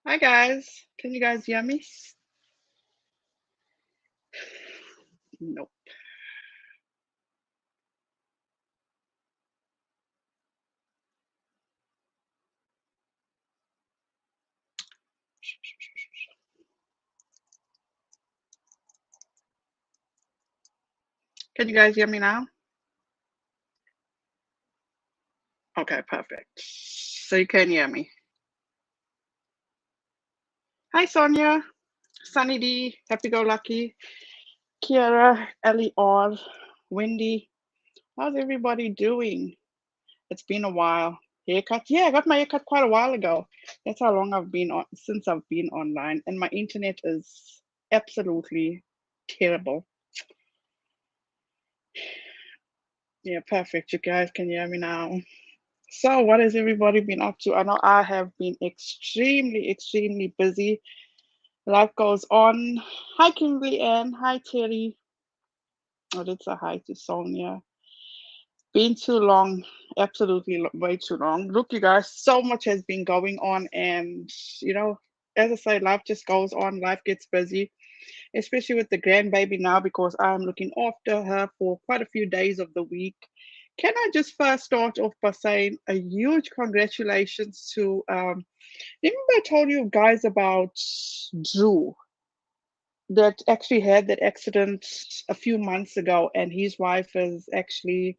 Hi guys, can you guys hear me? Nope. Can you guys hear me now? Okay, perfect. So you can hear me. Hi Sonia, Sunny D, Happy Go Lucky, Kiara, Ellie R, Wendy. How's everybody doing? It's been a while. Haircut? Yeah, I got my haircut quite a while ago. That's how long I've been on since I've been online, and my internet is absolutely terrible. Yeah, perfect. You guys can hear me now. So, what has everybody been up to? I know I have been extremely busy. Life goes on. Hi, Kimberly Ann. Hi, Terry. Oh, that's a hi to Sonia. Been too long. Absolutely way too long. Look, you guys, so much has been going on. And, you know, as I say, life just goes on. Life gets busy, especially with the grandbaby now because I'm looking after her for quite a few days of the week. Can I just first start off by saying a huge congratulations to remember I told you guys about Drew that actually had that accident a few months ago, and his wife is actually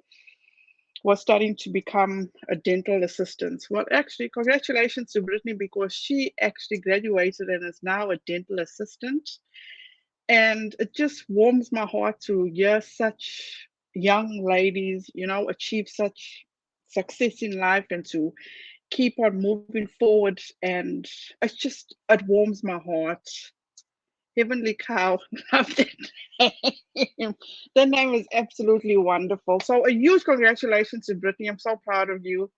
was starting to become a dental assistant. Well, actually, congratulations to Brittany because she actually graduated and is now a dental assistant. And it just warms my heart to hear such young ladies, achieve such success in life and to keep on moving forward. And it warms my heart. Heavenly Cow, love that name. That name is absolutely wonderful. So a huge congratulations to Brittany. I'm so proud of you.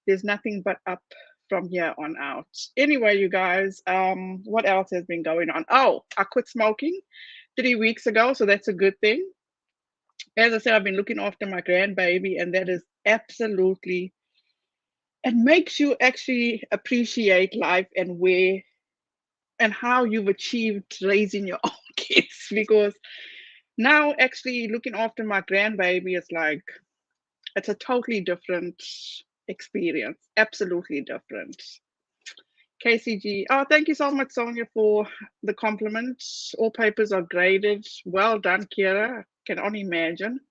There's nothing but up from here on out. Anyway, you guys, what else has been going on? Oh, I quit smoking 3 weeks ago, so that's a good thing. As I said, I've been looking after my grandbaby, and that is absolutely, it makes you actually appreciate life and where and how you've achieved raising your own kids because now actually looking after my grandbaby is like it's a totally different experience, absolutely different. KCG, oh, thank you so much, Sonia, for the compliments. All papers are graded. Well done, Kira. Can only imagine.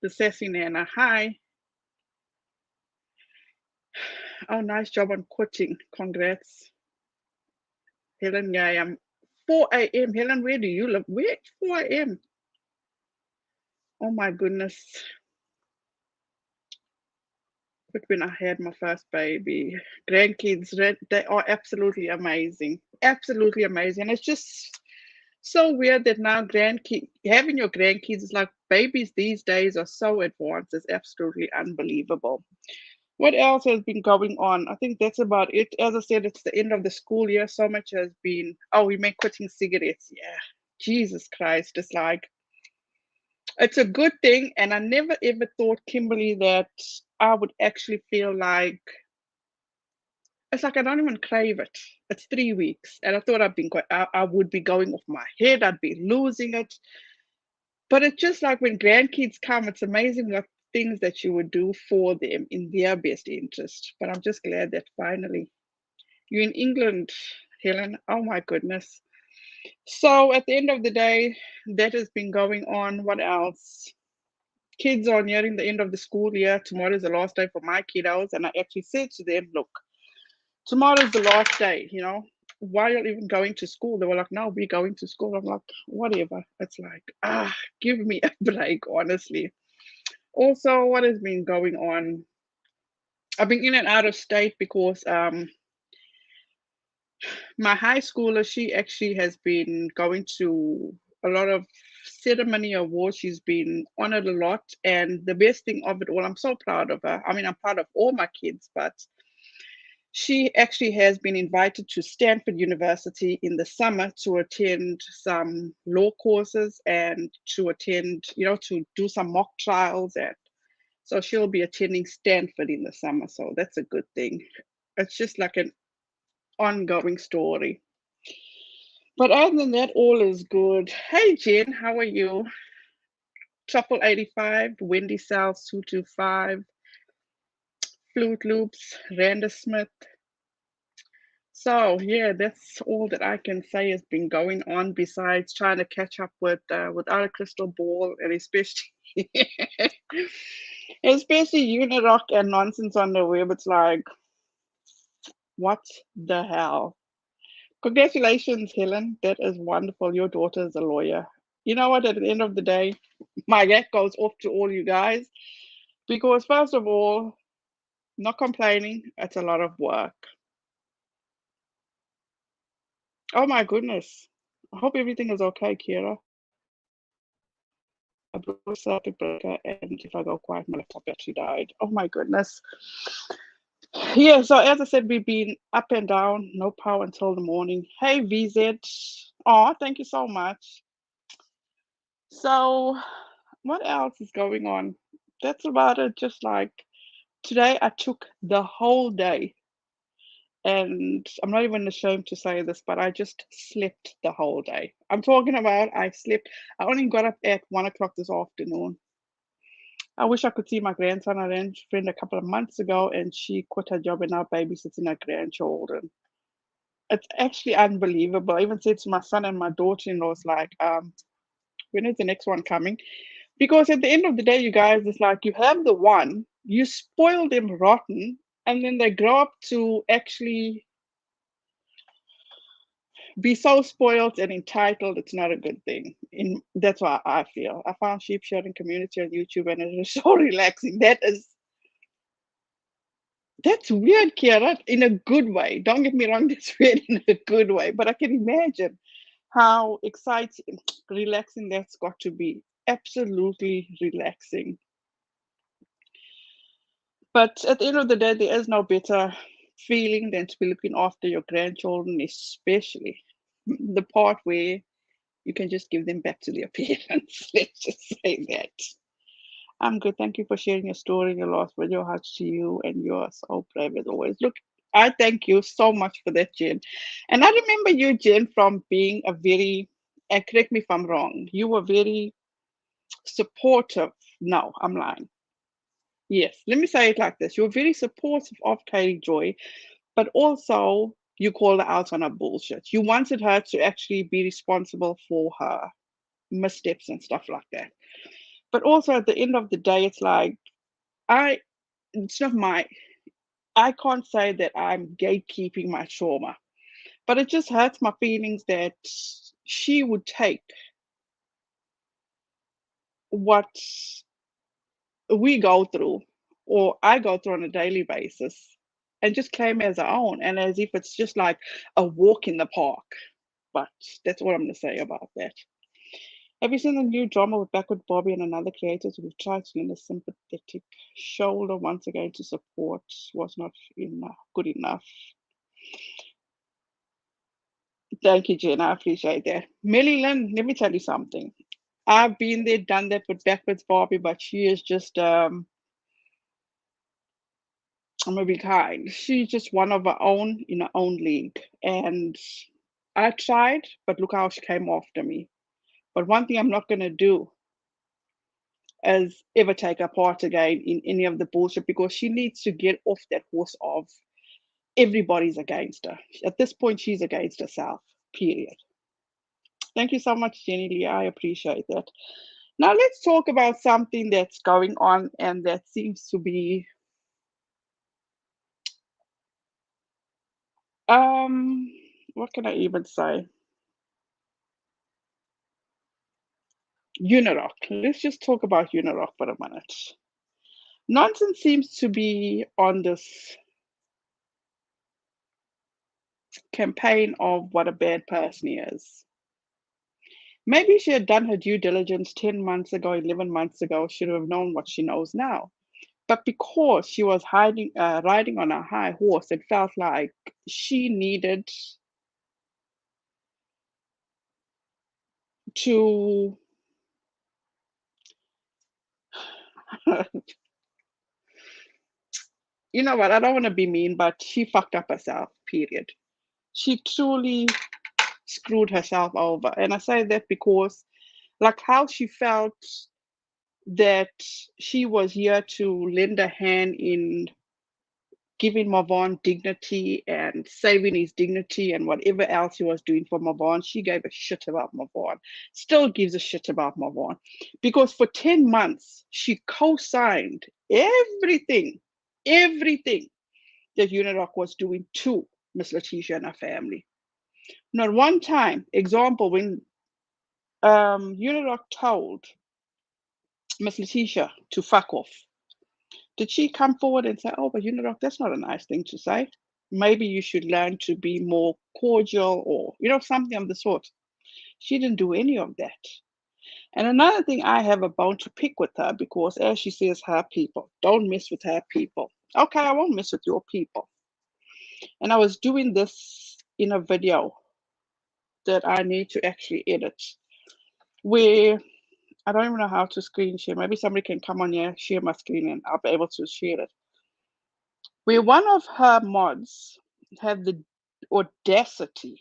The sassy Nana, hi. Oh, nice job on quitting. Congrats. Helen, yeah, I'm 4 a.m. Helen, where do you live? Where? 4 a.m. Oh my goodness. But when I had my first baby, grandkids, they are absolutely amazing. Absolutely amazing. And it's just so weird that now having your grandkids is like babies these days are so advanced. It's absolutely unbelievable. What else has been going on? I think that's about it. As I said, it's the end of the school year. So much has been. Oh, we make quitting cigarettes. Yeah. Jesus Christ. It's like, it's a good thing. And I never ever thought, Kimberly, that I would actually feel like it's like I don't even crave it. It's 3 weeks, and I thought I would be going off my head. I'd be losing it. But it's just like when grandkids come, it's amazing what things that you would do for them in their best interest. But I'm just glad that finally you're in England, Helen. Oh my goodness. So at the end of the day, that has been going on. What else? Kids are nearing the end of the school year. Tomorrow is the last day for my kiddos, and I actually said to them, look, tomorrow's the last day, why are you even going to school? They were like, no, we're going to school. I'm like, whatever. It's like, give me a break, honestly. Also, what has been going on? I've been in and out of state because my high schooler, she actually has been going to a lot of ceremony awards. She's been honored a lot. And the best thing of it all, I'm so proud of her. I mean, I'm proud of all my kids, but she actually has been invited to Stanford University in the summer to attend some law courses and to attend, to do some mock trials. And so she'll be attending Stanford in the summer. So that's a good thing. It's just like an ongoing story. But other than that, all is good. Hey, Jen, how are you? Triple 85, Wendy South 225, Flute Loops, Randa Smith. So yeah, that's all that I can say has been going on besides trying to catch up with our crystal ball and especially especially Uniroc and nonsense on the web. It's like, what the hell? Congratulations, Helen. That is wonderful. Your daughter is a lawyer. You know what? At the end of the day, my hat goes off to all you guys because, first of all, not complaining, it's a lot of work. Oh my goodness. I hope everything is okay, Kira. I blew a circuit breaker, and if I go quiet, my laptop battery died. Oh my goodness. Yeah, so as I said, we've been up and down, no power until the morning. Hey, VZ. Oh, thank you so much. So, what else is going on? That's about it. Just like today, I took the whole day, and I'm not even ashamed to say this, but I just slept the whole day. I'm talking about I slept. I only got up at 1 o'clock this afternoon. I wish I could see my grandson. I ran friend a couple of months ago, and she quit her job and now babysitting her grandchildren. It's actually unbelievable. I even said to my son and my daughter-in-law, "It's like, when is the next one coming?" Because at the end of the day, you guys, it's like you have the one, you spoil them rotten, and then they grow up to actually be so spoiled and entitled. It's not a good thing. That's why I feel. I found sheep shearing community on YouTube, and it is so relaxing. That's weird, Kiara, in a good way. Don't get me wrong, that's weird in a good way. But I can imagine how exciting, relaxing that's got to be. Absolutely relaxing. But at the end of the day, there is no better feeling than to be looking after your grandchildren, especially the part where you can just give them back to their parents. Let's just say that. I'm good. Thank you for sharing your story and your loss with your hearts to you, and you're so brave as always. Look, I thank you so much for that, Jen. And I remember you, Jen, from being a very, and correct me if I'm wrong, you were very supportive. No, I'm lying. Yes, let me say it like this. You were very supportive of Katie Joy, but also you called her out on her bullshit. You wanted her to actually be responsible for her missteps and stuff like that. But also at the end of the day, it's like, I it's not my I can't say that I'm gatekeeping my trauma, but it just hurts my feelings that she would take what we go through or I go through on a daily basis and just claim it as our own and as if it's just like a walk in the park. But that's all I'm going to say about that. Have you seen the new drama with Backward Bobby and another creators who've tried to lend a sympathetic shoulder once again to support was not enough, good enough? Thank you, Jen. I appreciate that. Millie Lynn, let me tell you something. I've been there, done that with Backwards Barbie, but she is just I'm gonna be kind. She's just one of her own in her own league. And I tried, but look how she came after me. But one thing I'm not gonna do is ever take her part again in any of the bullshit because she needs to get off that horse of everybody's against her. At this point, she's against herself. Period. Thank you so much, Jenny Lee. I appreciate that. Now let's talk about something that's going on and that seems to be um what can I even say? Uniroc. Let's just talk about Uniroc for a minute. Nonsense seems to be on this campaign of what a bad person he is. Maybe she had done her due diligence 10 months ago, 11 months ago, should have known what she knows now. But because she was riding on a high horse, it felt like she needed to you know what? I don't want to be mean, but she fucked up herself, period. She truly screwed herself over. And I say that because, like, how she felt that she was here to lend a hand in giving Mavon dignity and saving his dignity and whatever else he was doing for Mavon, she gave a shit about Mavon. Still gives a shit about Mavon. Because for 10 months, she co-signed everything that Uniroc was doing to Miss Letitia and her family. Not one time, example, when Uniroc told Miss Letitia to fuck off, did she come forward and say, oh, but Uniroc, that's not a nice thing to say? Maybe you should learn to be more cordial or, something of the sort. She didn't do any of that. And another thing, I have a bone to pick with her because, as she says, her people, don't mess with her people. Okay, I won't mess with your people. And I was doing this in a video that I need to actually edit, where I don't even know how to screen share. Maybe somebody can come on here, share my screen, and I'll be able to share it. Where one of her mods had the audacity.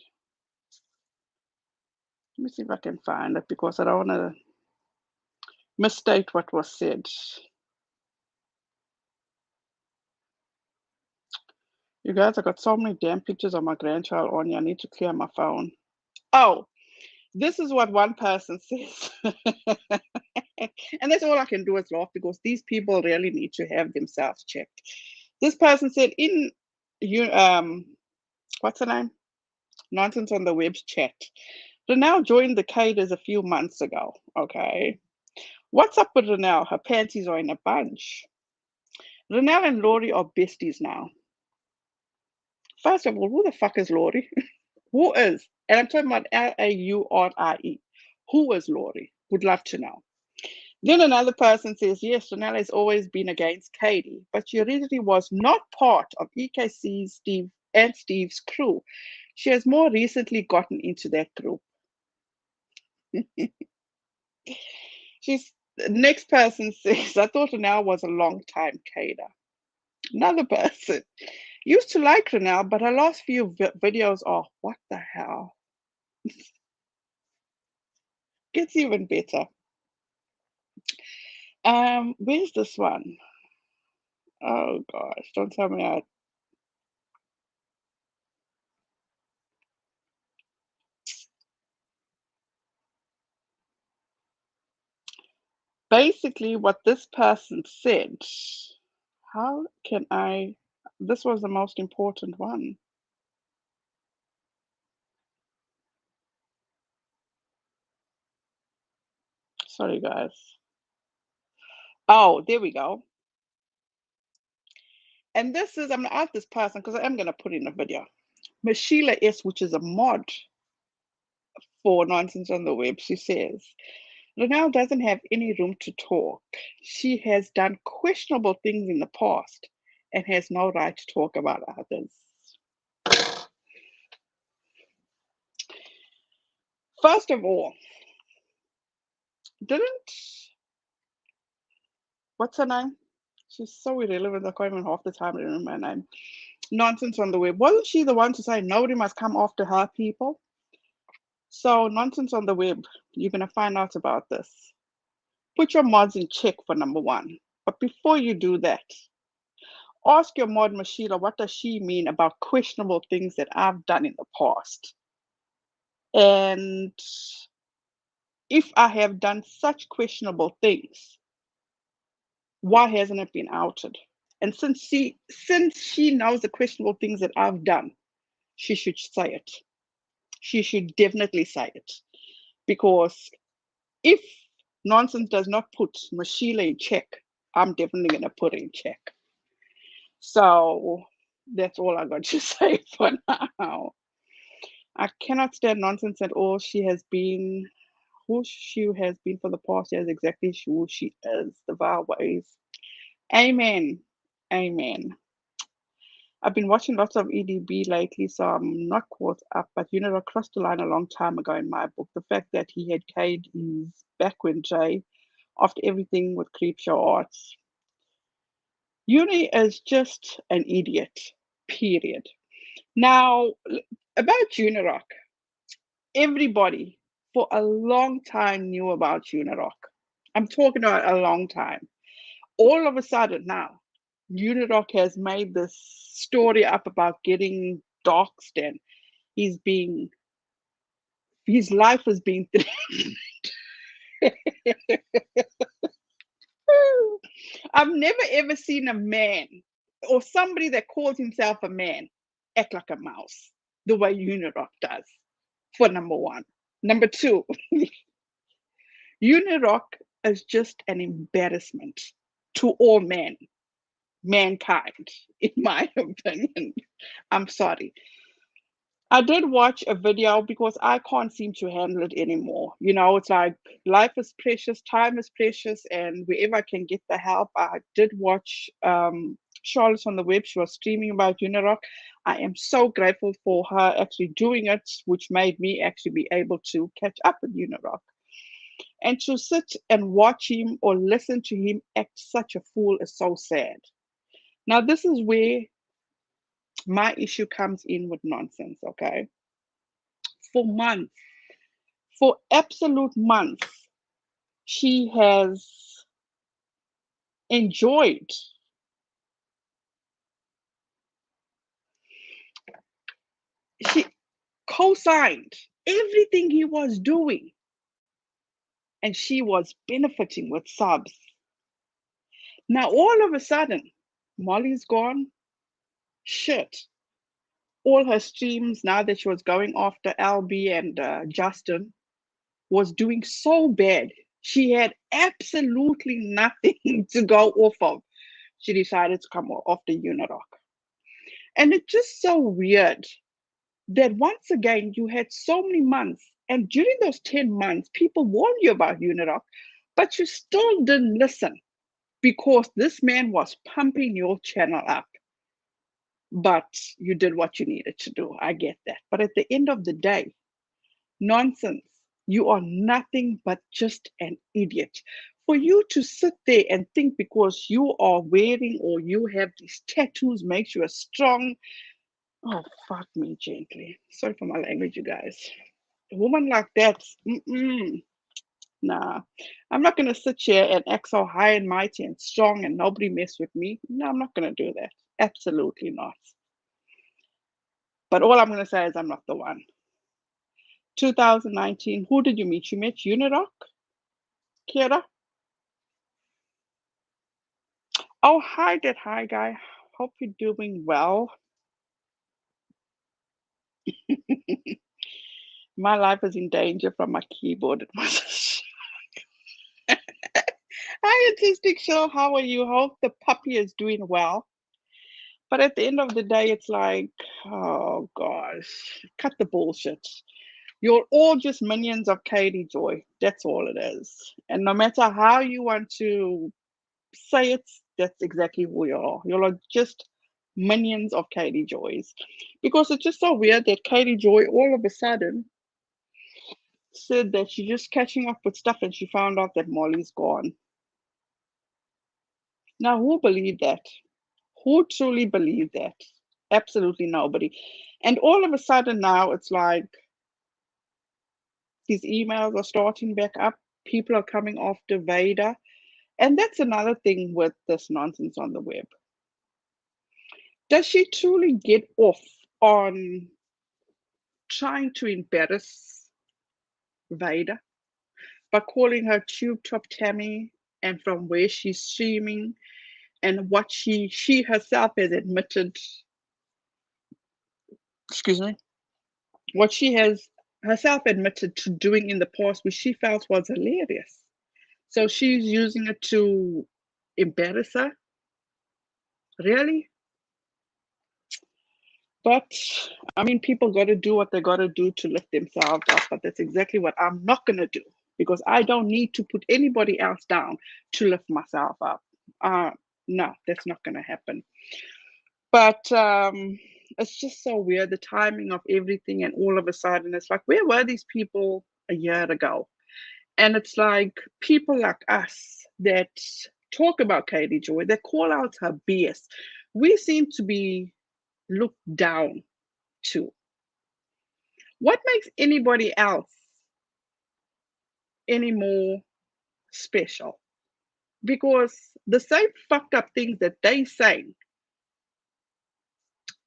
Let me see if I can find it because I don't want to misstate what was said. You guys, I got so many damn pictures of my grandchild on here. I need to clear my phone. Oh, this is what one person says. And that's all I can do is laugh because these people really need to have themselves checked. This person said in what's her name? Nonsense on the Web's chat. Renelle joined the Cadres a few months ago. Okay. What's up with Renelle? Her panties are in a bunch. Renelle and Laurie are besties now. First of all, who the fuck is Laurie? Who is? And I'm talking about Laurie. Who is Laurie? Would love to know. Then another person says, yes, Renelle has always been against Katie, but she originally was not part of EKC's Steve and Steve's crew. She has more recently gotten into that group. She's next person says, I thought Renelle was a long time cater. Another person used to like Renelle, but her last few videos are what the hell? Gets even better. Where's this one? Oh gosh, don't tell me I. Basically, what this person said. How can I? This was the most important one. Sorry, guys. Oh, there we go. And this is, I'm going to ask this person because I am going to put in a video. Miss Sheila S., which is a mod for Nonsense on the Web, she says, Renelle doesn't have any room to talk. She has done questionable things in the past and has no right to talk about others. First of all, what's her name? She's so irrelevant, I can't even half the time remember her name. Nonsense on the Web. Wasn't she the one to say nobody must come after her people? So, Nonsense on the Web, you're going to find out about this. Put your mods in check for number one. But before you do that, ask your mod, Mashila, what does she mean about questionable things that I've done in the past? And if I have done such questionable things, why hasn't it been outed? And since she knows the questionable things that I've done, she should say it. She should definitely say it. Because if Nonsense does not put Mashila in check, I'm definitely going to put her in check. So that's all I got to say for now. I cannot stand Nonsense at all. She has been who she has been for the past years, exactly who she is, the vile ways. Amen. Amen. I've been watching lots of EDB lately, so I'm not caught up. But Uniroc crossed the line a long time ago in my book. The fact that he had Cade is back when Jay, after everything with Creepshow Arts. Uni is just an idiot, period. Now, About Uniroc, everybody for a long time knew about Uniroc. I'm talking about a long time. All of a sudden now, Uniroc has made this story up about getting doxxed and he's being his life is being I've never ever seen a man or somebody that calls himself a man act like a mouse the way Uniroc does, for number one. Number two, Uniroc is just an embarrassment to all men, mankind, in my opinion. I'm sorry. I did watch a video because I can't seem to handle it anymore. You know, it's like life is precious, time is precious, and wherever I can get the help. I did watch Charlotte on the web. She was streaming about Uniroc. I am so grateful for her actually doing it, which made me actually be able to catch up with Uniroc. And to sit and watch him or listen to him act such a fool is so sad. Now, this is where my issue comes in with nonsense, okay? For months, for absolute months, she has enjoyed, she co-signed everything he was doing, and she was benefiting with subs. Now, all of a sudden, Molly's gone. Shit. All her streams, now that she was going after LB and Justin, was doing so bad. She had absolutely nothing to go off of. She decided to come off the Uniroc. And it's just so weird that once again you had so many months, and during those 10 months, people warned you about Uniroc, but you still didn't listen because this man was pumping your channel up. But you did what you needed to do. I get that. But at the end of the day, nonsense. You are nothing but just an idiot. For you to sit there and think because you are wearing or you have these tattoos makes you a strong. Oh, fuck me gently. Sorry for my language, you guys. A woman like that, nah. I'm not going to sit here and act so high and mighty and strong and nobody mess with me. No, I'm not going to do that. Absolutely not. But all I'm going to say is I'm not the one. 2019, who did you meet? You met Uniroc, Kira? Oh, hi, that hi guy. Hope you're doing well. My life is in danger from my keyboard. It was Hi, Artistic Show. How are you? Hope the puppy is doing well. But at the end of the day, it's like, oh gosh, cut the bullshit. You're all just minions of Katie Joy. That's all it is. And no matter how you want to say it, that's exactly who you are. You're just minions of Katie Joy's. Because it's just so weird that Katie Joy all of a sudden said that she's just catching up with stuff and she found out that Molly's gone. Now, who believed that? Who truly believed that? Absolutely nobody. And all of a sudden now it's like these emails are starting back up. People are coming after Vader. And that's another thing with this nonsense on the web. Does she truly get off on trying to embarrass Vader by calling her Tube Top Tammy and from where she's streaming and what she herself has admitted, excuse me, what she has herself admitted to doing in the past, which she felt was hilarious. So she's using it to embarrass her? Really? But I mean, people got to do what they got to do to lift themselves up. But that's exactly what I'm not going to do because I don't need to put anybody else down to lift myself up. Uh, no, that's not going to happen. But it's just so weird the timing of everything, and all of a sudden, it's like, where were these people a year ago? And it's like people like us that talk about Katie Joy, that call out her BS. We seem to be looked down to. What makes anybody else any more special? Because the same fucked up things that they say,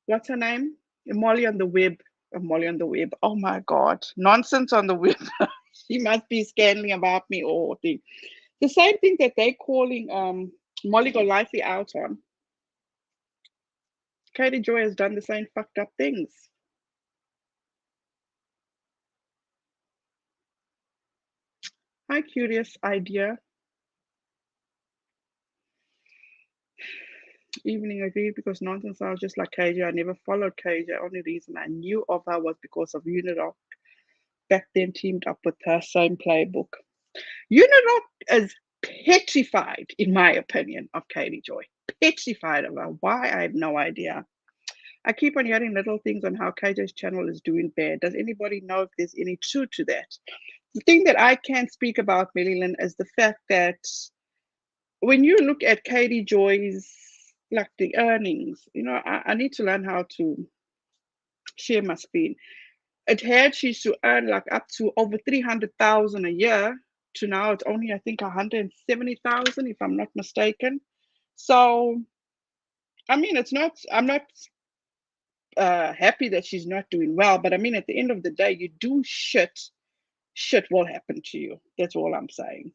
what's her name? Molly on the web. Molly on the web. Oh my God. Nonsense on the web. She must be scanning about me or thing. The same thing that they calling Molly Golightly out on. Katie Joy has done the same fucked up things. Hi, curious idea. Evening agreed because nonsense. I was just like KJ. I never followed KJ. Only reason I knew of her was because of Uniroc. Back then, teamed up with her. Same playbook. Uniroc is petrified, in my opinion, of Katie Joy. Petrified of her. Why? I have no idea. I keep on hearing little things on how KJ's channel is doing bad. Does anybody know if there's any truth to that? The thing that I can speak about, Marilyn, is the fact that when you look at Katie Joy's like the earnings, I need to learn how to share my screen. It had she used to earn like up to over 300,000 a year to now it's only I think 170,000 if I'm not mistaken. So I mean it's not I'm not happy that she's not doing well, but I mean at the end of the day you do shit will happen to you. That's all I'm saying.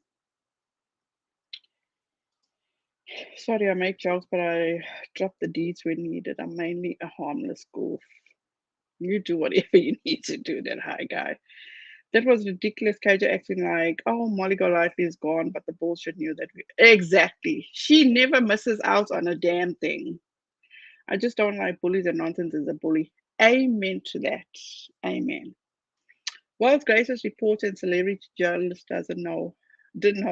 Sorry, I make jokes, but I drop the deeds when needed. I'm mainly a harmless goof. You do whatever you need to do, that high guy. That was ridiculous. KJ acting like, oh, Molly Golightly is gone, but the bullshit knew that we. Exactly. She never misses out on a damn thing. I just don't like bullies and nonsense is a bully. Amen to that. Amen. World's greatest reporter and celebrity journalist didn't know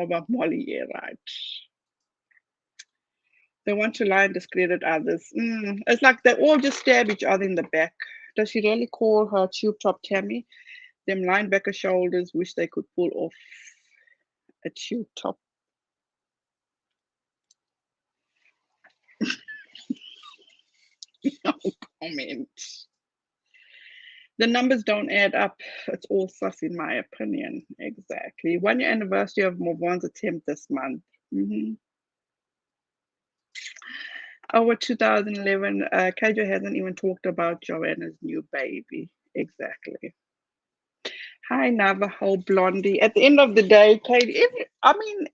about Molly. Yeah, right. They want to lie and discredit others. It's like they all just stab each other in the back. Does she really call her tube top Tammy? Them linebacker shoulders wish they could pull off a tube top. No comment. The numbers don't add up. It's all sus, in my opinion. Exactly. 1 year anniversary of Movan's attempt this month. Over 2011, KJ hasn't even talked about Joanna's new baby. Exactly. Hi, Navajo Blondie. At the end of the day, Katie, I mean,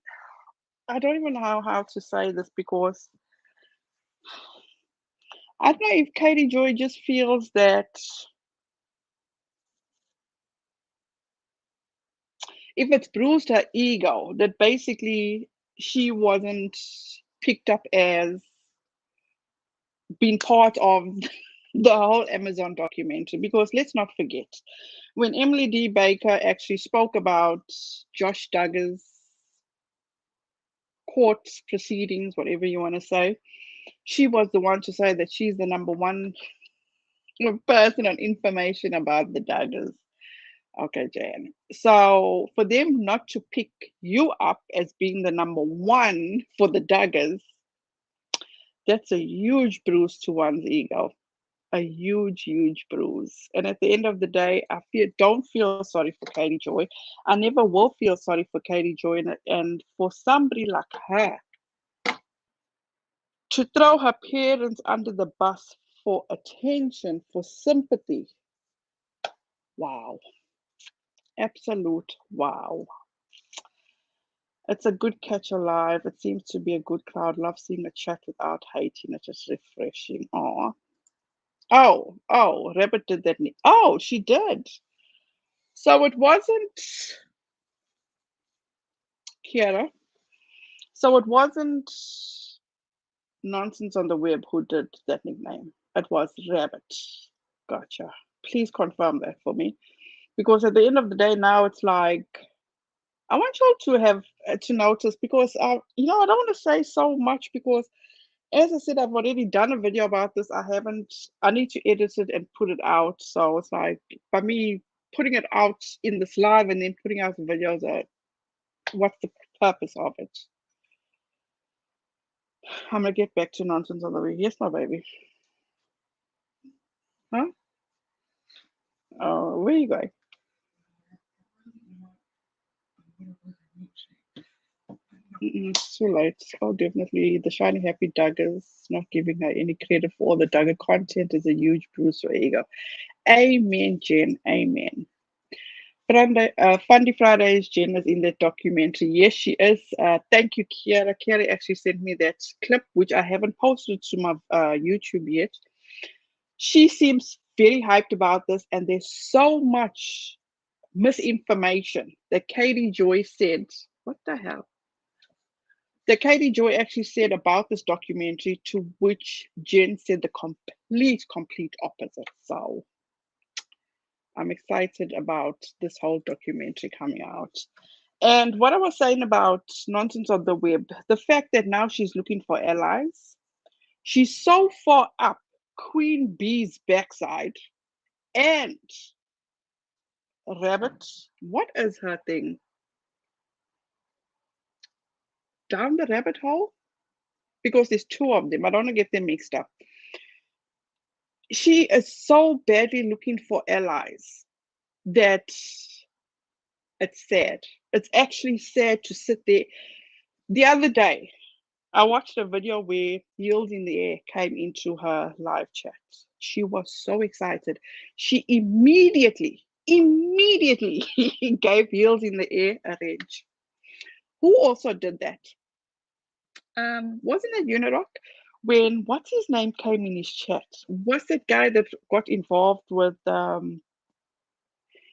I don't even know how to say this because I don't know if Katie Joy just feels that if it's bruised her ego, that basically she wasn't picked up as being part of the whole Amazon documentary. Because let's not forget, when Emily D. Baker actually spoke about Josh Duggar's court proceedings, whatever you want to say, she was the one to say that she's the number one person on information about the Duggars. Okay, Jan. So for them not to pick you up as being the number one for the Duggars, that's a huge bruise to one's ego. A huge, huge bruise. And at the end of the day, don't feel sorry for Katie Joy. I never will feel sorry for Katie Joy. And for somebody like her to throw her parents under the bus for attention, for sympathy. Wow. Absolute wow. It's a good catch alive. It seems to be a good crowd. Love seeing a chat without hating. It's just refreshing. Rabbit did that. Oh, she did. So it wasn't Kiara. So it wasn't Nonsense on the Web who did that nickname. It was Rabbit. Gotcha. Please confirm that for me. Because at the end of the day, now it's like I want you all to have to notice because I don't want to say so much because as I said, I've already done a video about this. I need to edit it and put it out. So it's like, by me putting it out in this live and then putting out the videos, what's the purpose of it? I'm going to get back to nonsense on the way. Yes, my baby. Huh? Oh, where you going? It's too late. Oh, definitely. The shiny happy Duggars, not giving her any credit for all the Duggar content is a huge boost for ego. Amen, Jen. Amen. Fundy Fridays, Jen is in that documentary. Yes, she is. Thank you, Kiara. Kiara actually sent me that clip, which I haven't posted to my YouTube yet. She seems very hyped about this, and there's so much misinformation that Katie Joy said. What the hell? That Katie Joy actually said about this documentary, to which Jen said the complete opposite. So I'm excited about this whole documentary coming out. And what I was saying about nonsense on the web, the fact that now she's looking for allies, she's so far up Queen Bee's backside. And Rabbit, what is her thing? Down the rabbit hole? Because there's two of them. I don't want to get them mixed up. She is so badly looking for allies that it's sad. It's actually sad to sit there. The other day, I watched a video where Heels in the Air came into her live chat. She was so excited. She immediately gave Heels in the Air a range. Who also did that? Wasn't it Uniroc? When what's his name came in his chat? Was that guy that got involved with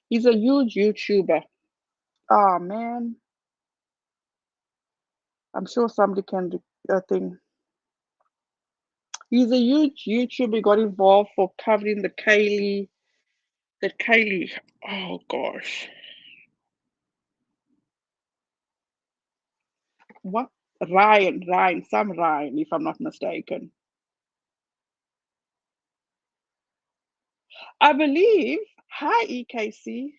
he's a huge YouTuber. Oh man. I'm sure somebody can do a thing. He's a huge YouTuber, got involved for covering the Kylie. Oh gosh. What? Ryan, if I'm not mistaken. I believe, hi EKC,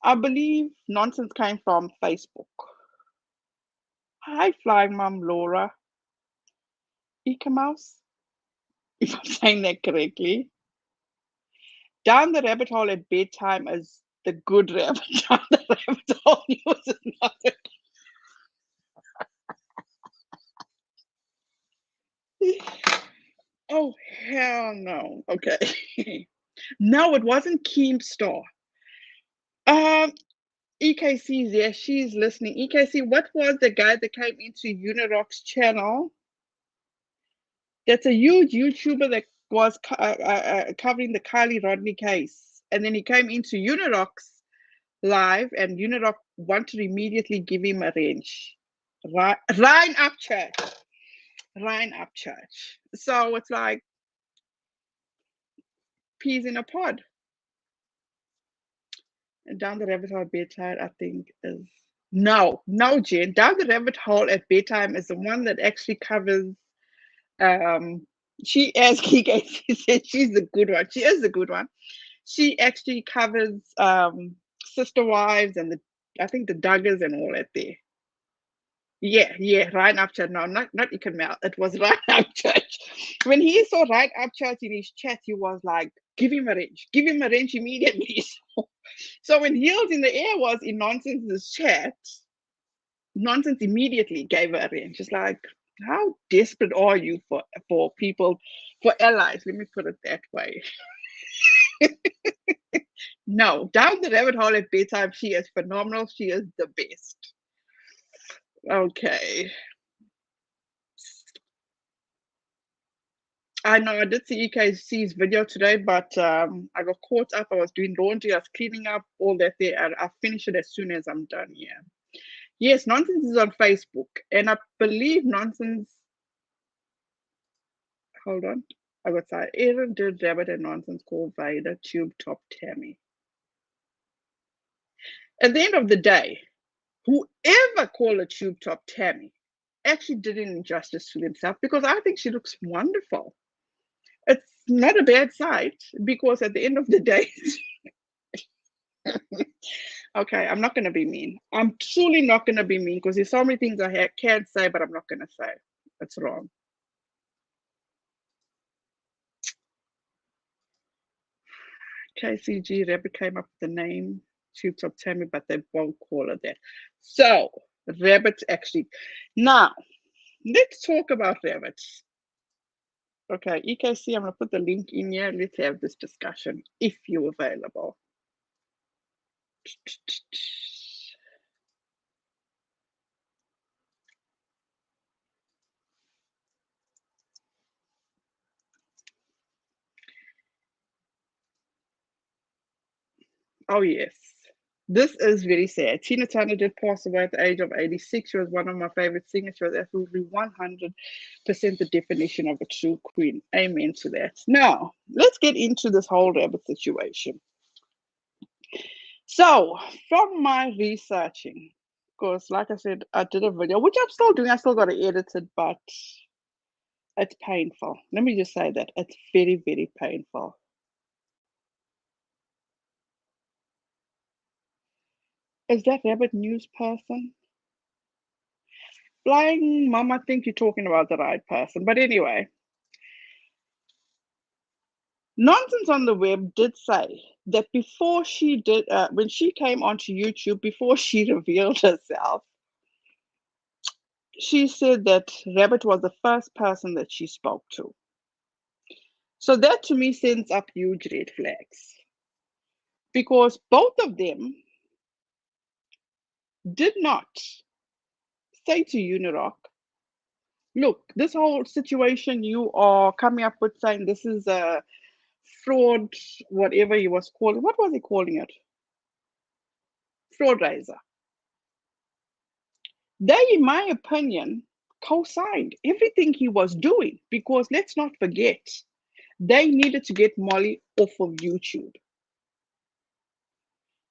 I believe nonsense came from Facebook. Hi Flying Mom Laura, Eka Mouse, if I'm saying that correctly. Down the rabbit hole at bedtime is the good rabbit. Down the rabbit hole news is not Oh hell no. Okay. No, it wasn't Keemstar. Um, EKC's, yeah, she's listening. EKC, what was the guy that came into Uniroc's channel? That's a huge YouTuber that was covering the Kylie Rodney case. And then he came into Uniroc's live, and Uniroc wanted to immediately give him a range. Ryan Upchurch. Ryan Upchurch. So it's like peas in a pod. And down the rabbit hole bedtime, I think is no, Jen. Down the rabbit hole at bedtime is the one that actually covers. Um, she, as Kike said, she's the good one. She is the good one. She actually covers sister wives and I think the Duggars and all that there. Yeah, Ryan Upchurch. No, not Ikenmel. It was Ryan Upchurch. When he saw Ryan Upchurch in his chat, he was like, give him a range immediately. So when Heels in the Air was in Nonsense's chat, Nonsense immediately gave her a range. It's like, how desperate are you for people, for allies? Let me put it that way. No, down the rabbit hole at bedtime, she is phenomenal. She is the best. Okay. I know I did see EKC's video today, but I got caught up. I was doing laundry, I was cleaning up all that there, and I'll finish it as soon as I'm done. Yeah. Yes, Nonsense is on Facebook, and I believe Nonsense. Hold on, I got tired. Aaron did Rabbit and Nonsense called Vader Tube Top Tammy. At the end of the day, whoever called a Tube Top Tammy actually did an injustice to themselves, because I think she looks wonderful. It's not a bad sight, because at the end of the day, okay, I'm not going to be mean. I'm truly not going to be mean, because there's so many things I can't say, but I'm not going to say. That's wrong. KCG Rabbit came up with the name Tube Top Tammy, but they won't call it that. So rabbits actually. Now let's talk about rabbits. Okay, EKC, I'm gonna put the link in here. Let's have this discussion if you're available. Oh yes. This is very sad. Tina Turner did pass away at the age of 86. She was one of my favorite singers. She was absolutely 100% the definition of a true queen. Amen to that. Now, let's get into this whole rabbit situation. So, from my researching, because like I said, I did a video, which I'm still doing. I still got to edit it, but it's painful. Let me just say that. It's very, very painful. Is that rabbit news person? Flying Mom, I think you're talking about the right person. But anyway, Nonsense on the Web did say that before she did, when she came onto YouTube, before she revealed herself, she said that Rabbit was the first person that she spoke to. So that to me sends up huge red flags because both of them did not say to Uniroc, look, this whole situation you are coming up with saying this is a fraud, whatever he was calling. What was he calling it? Fraud raiser. They, in my opinion, co-signed everything he was doing because let's not forget, they needed to get Molly off of YouTube.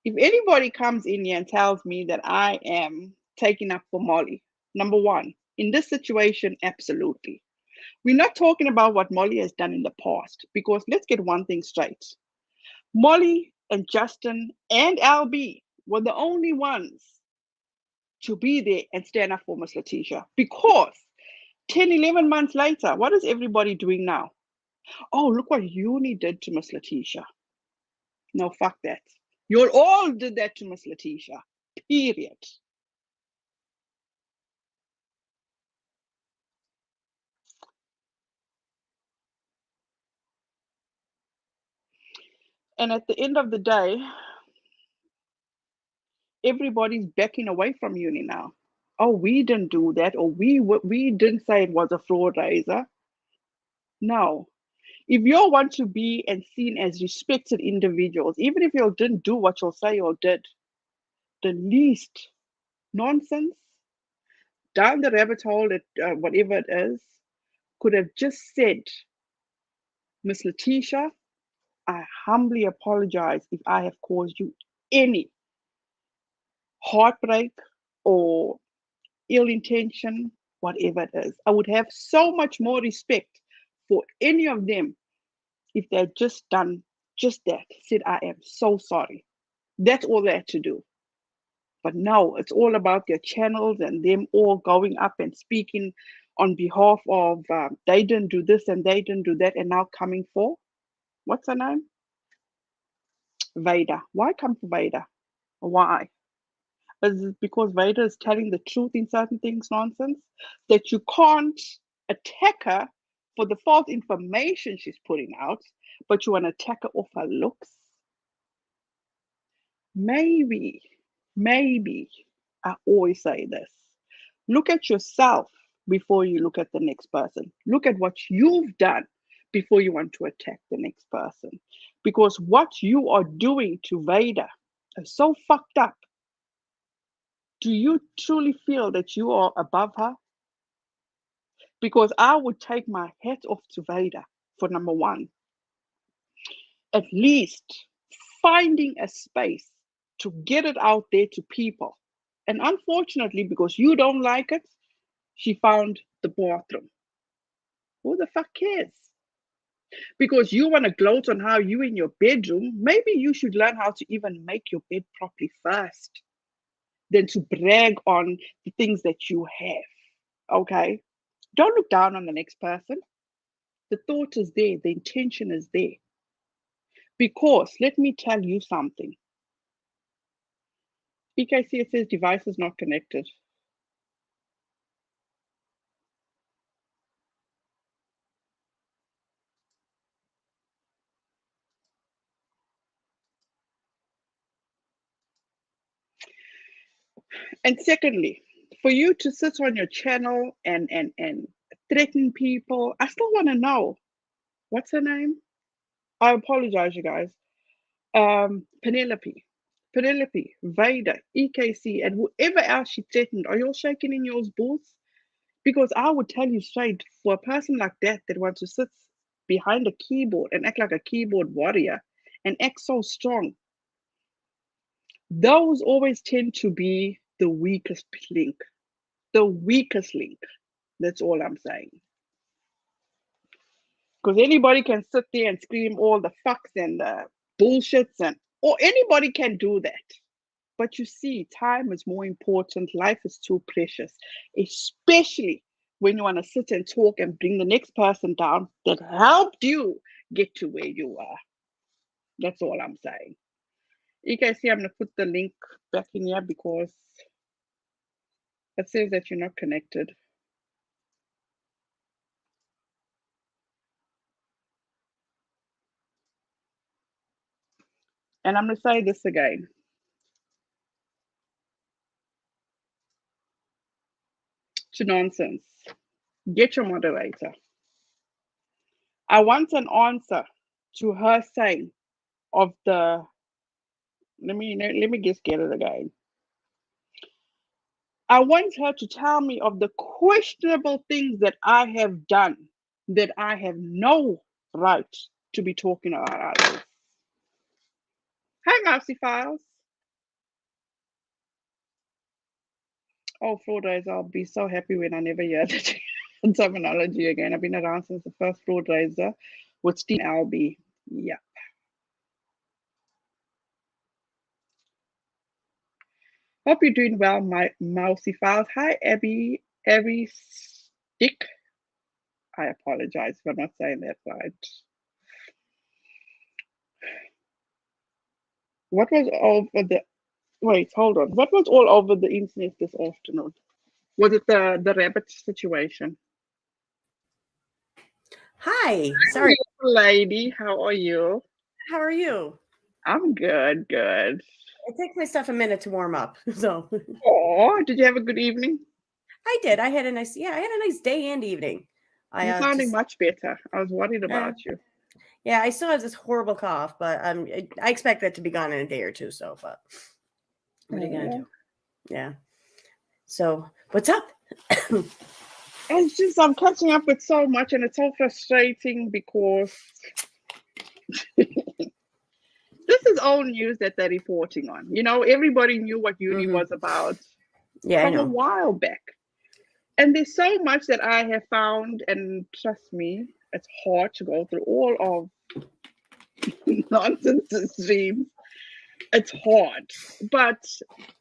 If anybody comes in here and tells me that I am taking up for Molly, number one, in this situation, absolutely. We're not talking about what Molly has done in the past because let's get one thing straight. Molly and Justin and LB were the only ones to be there and stand up for Miss Letitia because 10, 11 months later, what is everybody doing now? Oh, look what Uni did to Miss Letitia. No, fuck that. You all did that to Miss Letitia. Period. And at the end of the day, everybody's backing away from Uni now. Oh, we didn't do that, or we didn't say it was a fraud raiser. No. If you want to be and seen as respected individuals, even if you didn't do what you say you did, the least nonsense down the rabbit hole, that whatever it is, could have just said, Miss Letitia, I humbly apologize if I have caused you any heartbreak or ill intention, whatever it is. I would have so much more respect for any of them if they had just done just that, said, I am so sorry. That's all they had to do. But no, it's all about their channels and them all going up and speaking on behalf of they didn't do this and they didn't do that, and now coming for what's her name? Vader. Why come for Vader? Why? Is it because Vader is telling the truth in certain things, nonsense? That you can't attack her for the false information she's putting out, but you want to attack her off her looks? Maybe, maybe, I always say this. Look at yourself before you look at the next person. Look at what you've done before you want to attack the next person. Because what you are doing to Vader is so fucked up. Do you truly feel that you are above her? Because I would take my hat off to Vader for number one, at least finding a space to get it out there to people. And unfortunately, because you don't like it, she found the bathroom. Who the fuck cares? Because you want to gloat on how you in your bedroom, maybe you should learn how to even make your bed properly first, than to brag on the things that you have. Okay? Don't look down on the next person. The thought is there, the intention is there. Because let me tell you something. EKC, it says device is not connected. And secondly, for you to sit on your channel and threaten people, I still want to know what's her name? I apologize, you guys. Penelope, Vader, EKC, and whoever else she threatened. Are you all shaking in your boots? Because I would tell you straight, for a person like that that wants to sit behind a keyboard and act like a keyboard warrior and act so strong, those always tend to be the weakest link. The weakest link. That's all I'm saying. Because anybody can sit there and scream all the fucks and the bullshits, or anybody can do that. But you see, time is more important. Life is too precious, especially when you want to sit and talk and bring the next person down that helped you get to where you are. That's all I'm saying. You can see I'm going to put the link back in here because it says that you're not connected. And I'm going to say this again. To nonsense. Get your moderator. I want an answer to her saying of the. Let me just get it again. I want her to tell me of the questionable things that I have done that I have no right to be talking about others. Hi, Mousy Files. Oh, fraud days. I'll be so happy when I never hear that terminology again. I've been around since the first fraud raiser with Steve Albee. Yeah. Hope you're doing well, my Mousy Files. Hi, Abby Stick. I apologize for not saying that right. What was over the Wait, hold on. What was all over the internet this afternoon? Was it the rabbit situation? Hi. Sorry. Hello, lady. How are you? How are you? I'm good, good. It takes my stuff a minute to warm up. So Oh, did you have a good evening? I did. I had a nice day and evening. I You're sounding just much better. I was worried uh, about you. yeah, I still have this horrible cough, but I expect that to be gone in a day or two. So, but what are you gonna Oh. do? Yeah. So what's up? It's just I'm catching up with so much, and it's so frustrating because this is old news that they're reporting on. You know, everybody knew what uni Mm-hmm. was about Yeah, I from a know. while back. And there's so much that I have found, and trust me, it's hard to go through all of nonsense streams. It's hard. But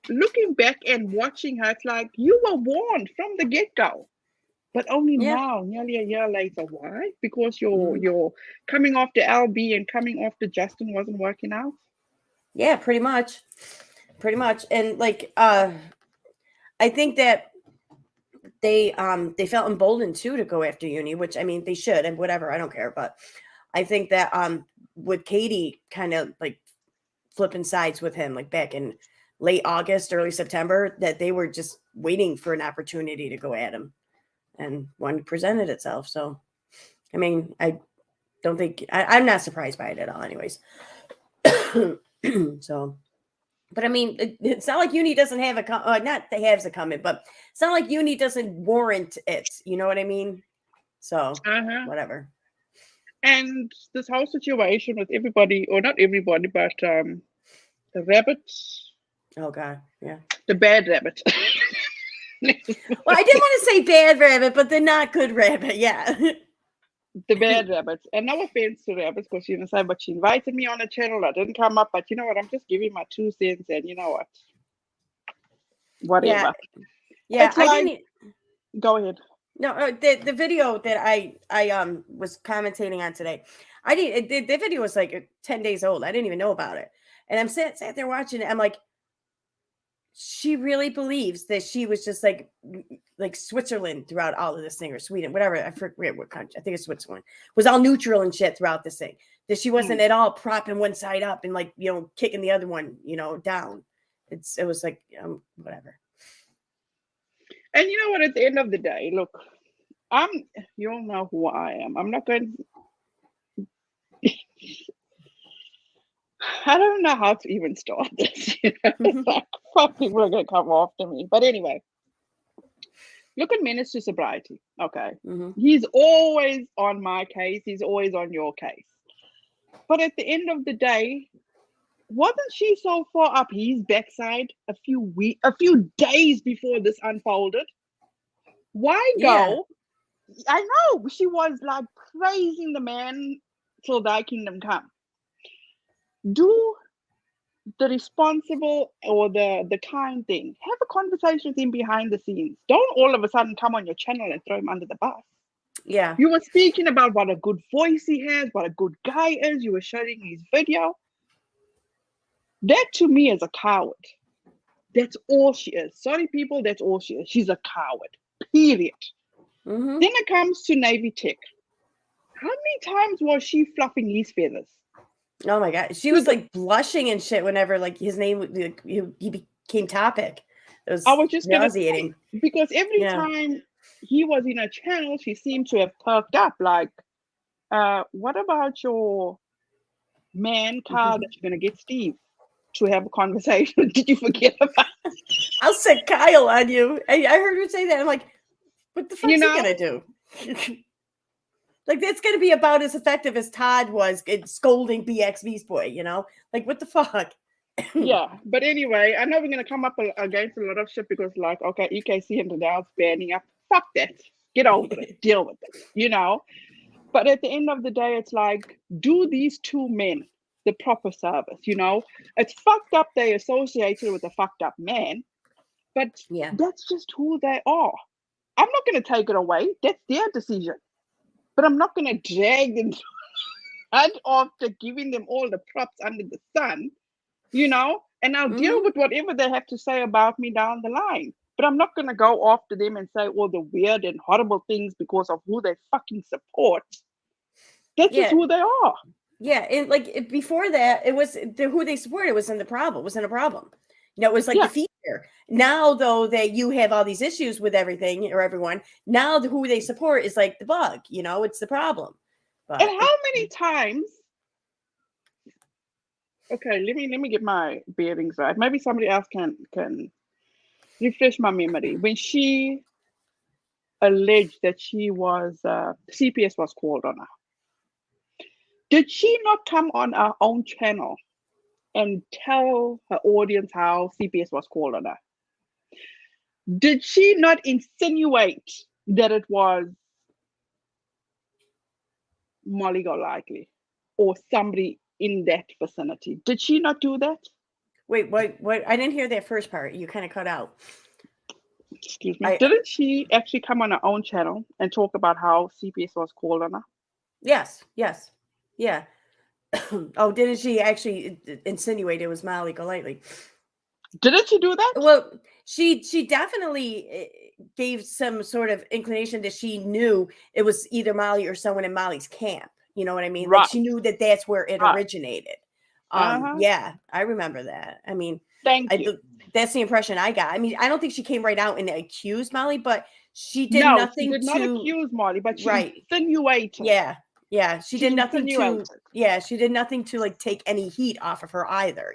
looking back and watching her, it's like you were warned from the get-go. But only Yeah. now, nearly a year later. Why? Because your Mm-hmm. your coming after LB and coming after Justin wasn't working out. Yeah, pretty much. Pretty much. And like I think that they felt emboldened too to go after uni, which I mean they should and whatever, I don't care. But I think that with Katie kind of like flipping sides with him like back in late August, early September, that they were just waiting for an opportunity to go at him. And one presented itself. So I mean, I don't think I'm not surprised by it at all, anyways. So but I mean, it's not like uni doesn't have not they have a comment, but it's not like uni doesn't warrant it. You know what I mean? So Uh-huh. whatever. And this whole situation with everybody, or not everybody, but the rabbits, Oh God, yeah. the bad rabbit. Well, I didn't want to say bad rabbit, but the not good rabbit. Yeah. The bad rabbits. And no offense to rabbits, because you know, say, but she invited me on the channel. I didn't come up, but you know what? I'm just giving my 2 cents, and you know what? Yeah. Whatever. Yeah. It's I like, didn't. go ahead. No, the video that I was commentating on today, I didn't. The video was like 10 days old. I didn't even know about it, and I'm sat there watching it. I'm like, she really believes that she was just like Switzerland throughout all of this thing, or Sweden, whatever. I forget what country. I think it's Switzerland. Was all neutral and shit throughout this thing. That she wasn't Mm. at all propping one side up and like kicking the other one down. It was like whatever. And you know what? At the end of the day, look, I'm. You all know who I am. I'm not going. I don't know how to even start this. It's like, fuck, people are gonna come after me. But anyway, look at Minister Sobriety. Okay, Hmm. he's always on my case. He's always on your case. But at the end of the day, wasn't she so far up his backside a few days before this unfolded? Why Yeah. go? I know she was like praising the man till thy kingdom come. Do the responsible or the kind thing. Have a conversation with him behind the scenes. Don't all of a sudden come on your channel and throw him under the bus. Yeah. You were speaking about what a good voice he has, what a good guy is. You were showing his video. That to me is a coward. That's all she is. Sorry, people, that's all she is. She's a coward. Period. Hmm. Then it comes to Navy Tech. How many times was she fluffing his feathers? Oh my god, she To was the, like blushing and shit whenever like his name he became topic. It I was was just gonna say, nauseating. because every Yeah. time he was in a channel, she seemed to have perked up. Like, what about your man car that you're gonna get Steve to have a conversation? Did you forget about? I'll set Kyle on you. I heard her say that. I'm like, what the You fuck's he know? gonna do? Like that's gonna be about as effective as Todd was at scolding BXV's boy. Like what the fuck? Yeah. But anyway, I know we're gonna come up against a lot of shit because, like, okay, EKC and the Dow's banning up. Fuck that. Get over it. Deal with it. But at the end of the day, it's like, do these two men the proper service? It's fucked up they associated with a fucked up man, but Yeah. that's just who they are. I'm not going to take it away. That's their decision. But I'm not going to drag them right after giving them all the props under the sun, and I'll deal Hmm. with whatever they have to say about me down the line. But I'm not going to go after them and say all the weird and horrible things because of who they fucking support. That's just Yeah. who they are. Yeah. And like before that, it was who they supported wasn't the problem. Wasn't a problem. It was like the Yeah. feature. Now, though, that you have all these issues with everything or everyone, now who they support is like the bug. It's the problem. And But how many times? Okay, let me get my bearings right. Maybe somebody else can refresh my memory. When she alleged that she was CPS was called on her, did she not come on her own channel and tell her audience how CPS was called on her? Did she not insinuate that it was Molly Golightly or somebody in that vicinity? Did she not do that? wait, what? I didn't hear that first part. You kind of cut out. Excuse me. I Didn't she actually come on her own channel and talk about how CPS was called on her? Yes, yes, yeah. Oh, didn't she actually insinuate it was Molly Golightly? Didn't she do that? Well, she definitely gave some sort of inclination that she knew it was either Molly or someone in Molly's camp. You know what I mean? Like Right. she knew that that's where it Right. originated. Uh-huh. Yeah, I remember that. I mean, Thank you. that's the impression I got. I mean, I don't think she came right out and accused Molly, but she did No, she nothing did not to accuse Molly, but she right. insinuated. Yeah. Yeah, she She did nothing to insinuated. like take any heat off of her either.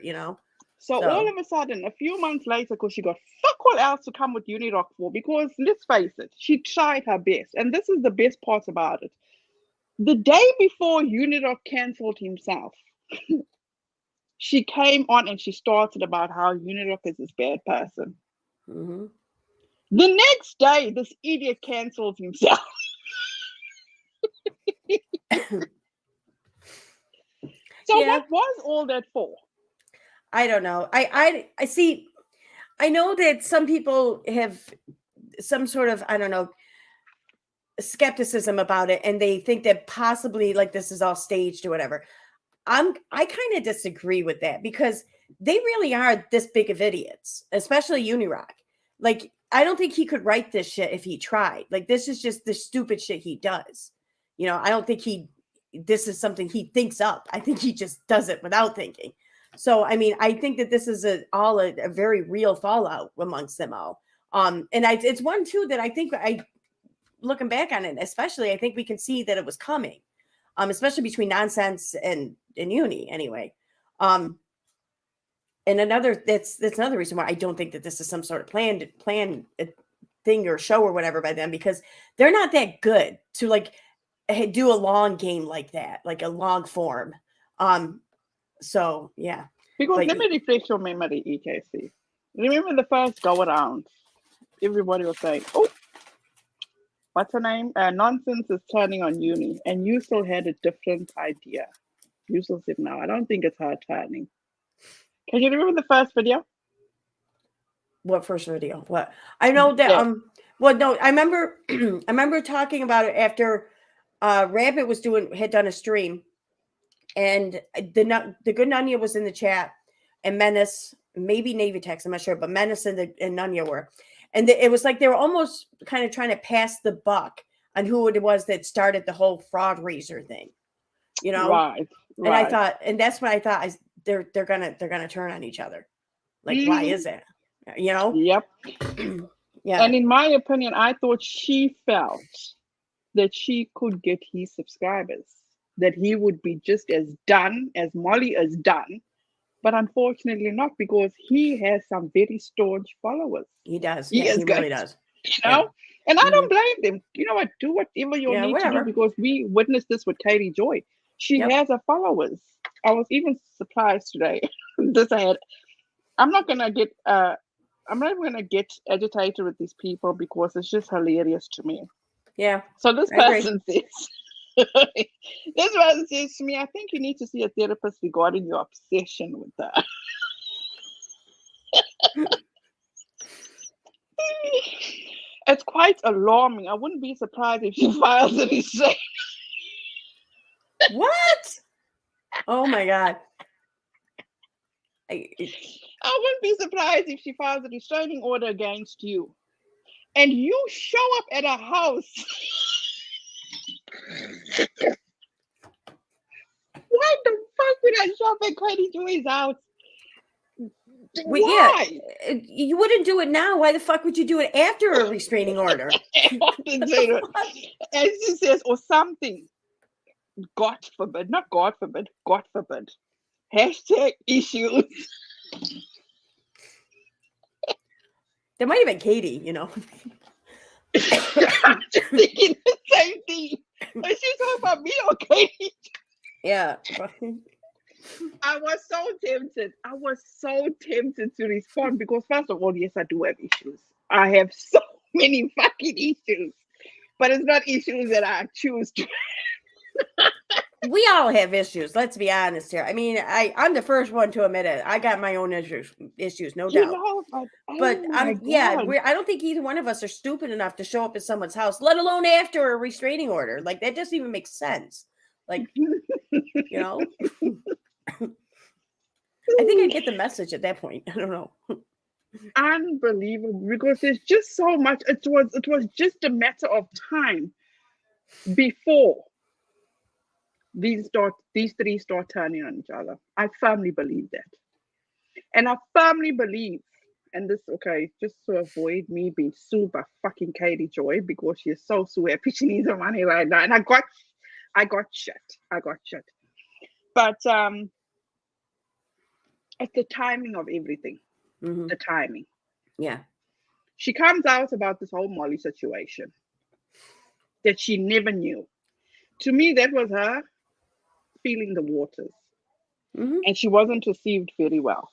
So all So, of a sudden, a few months later, because she got fuck all else to come with Uniroc for, because let's face it, she tried her best. And this is the best part about it. The day before Uniroc cancelled himself, she came on and she started about how Uniroc is this bad person. mhm. The next day, this idiot cancels himself. So Yeah, what was all that for? I don't know. I see. I know that some people have some sort of, I don't know, skepticism about it, and they think that possibly like this is all staged or whatever. I kind of disagree with that because they really are this big of idiots, especially Uniroc. Like, I don't think he could write this shit if he tried. Like, this is just the stupid shit he does. I don't think this is something he thinks up. I think he just does it without thinking. So, I mean, I think that this is all a very real fallout amongst them all. And it's one too that I think looking back on it, especially, I think we can see that it was coming. Especially between nonsense and uni anyway. And that's another reason why I don't think that this is some sort of planned thing or show or whatever by them, because they're not that good to like do a long game like that, like a long form. So yeah. Because But let me refresh your memory, EKC. Remember the first go around, everybody was saying, "Oh, what's her name? Nonsense is turning on uni," and you still had a different idea. You still said, "No, I don't think it's her turning." Can you remember the first video? what first video? What? I know that Yeah. well, no, I remember I remember talking about it after Rabbit had done a stream, and the good Nunya was in the chat, and Menace, maybe Navy Tex, I'm not sure, but Menace and Nunya were, and it was like they were almost kind of trying to pass the buck on who it was that started the whole fraud raiser thing, Right. And I thought, and that's what I thought is they're gonna turn on each other. Like, why is that? Yep. Yeah. And in my opinion, I thought she felt that she could get his subscribers, that he would be just as done as Molly is done, but unfortunately not, because he has some very staunch followers. He does. He Yeah, is he good, really does. you know. Yeah. And I don't blame them. You know what? Do whatever you Yeah, need to do, whatever. because we witnessed this with Katie Joy. She Yep. has her followers. I was even surprised today. I'm not gonna get agitated with these people because it's just hilarious to me. Yeah. So this I agree. person says, this person says to me, "I think you need to see a therapist regarding your obsession with her." It's quite alarming. I wouldn't be surprised if she files a restraining. What? Oh my God. I wouldn't be surprised if she files a restraining order against you, and you show up at a house. Why the fuck would I show up at Katie Joy's house? Why? Yeah, you wouldn't do it now. Why the fuck would you do it after a restraining order? And she says, or something. God forbid, not God forbid, God forbid. Hashtag issues. There might have been Katie, I'm just thinking the same thing. And she's talking about me or Katie. Yeah. I was so tempted. I was so tempted to respond because, first of all, yes, I do have issues. I have so many fucking issues. But it's not issues that I choose to. We all have issues. Let's be honest here. I mean, I'm the first one to admit it. I got my own issues, no doubt. But I don't think either one of us are stupid enough to show up at someone's house, let alone after a restraining order. Like, that doesn't even make sense. Like, I think I get the message at that point. I don't know. Unbelievable, because there's just so much. It was just a matter of time before these three start turning on each other. I firmly believe that. And I firmly believe, and this, okay, just to avoid me being sued by fucking Katie Joy, because she is so happy she needs her money right now. And I got shit. But it's the timing of everything. Mm-hmm. The timing. Yeah. She comes out about this whole Molly situation that she never knew. To me, that was her feeling the waters. Mm-hmm. And she wasn't received very well,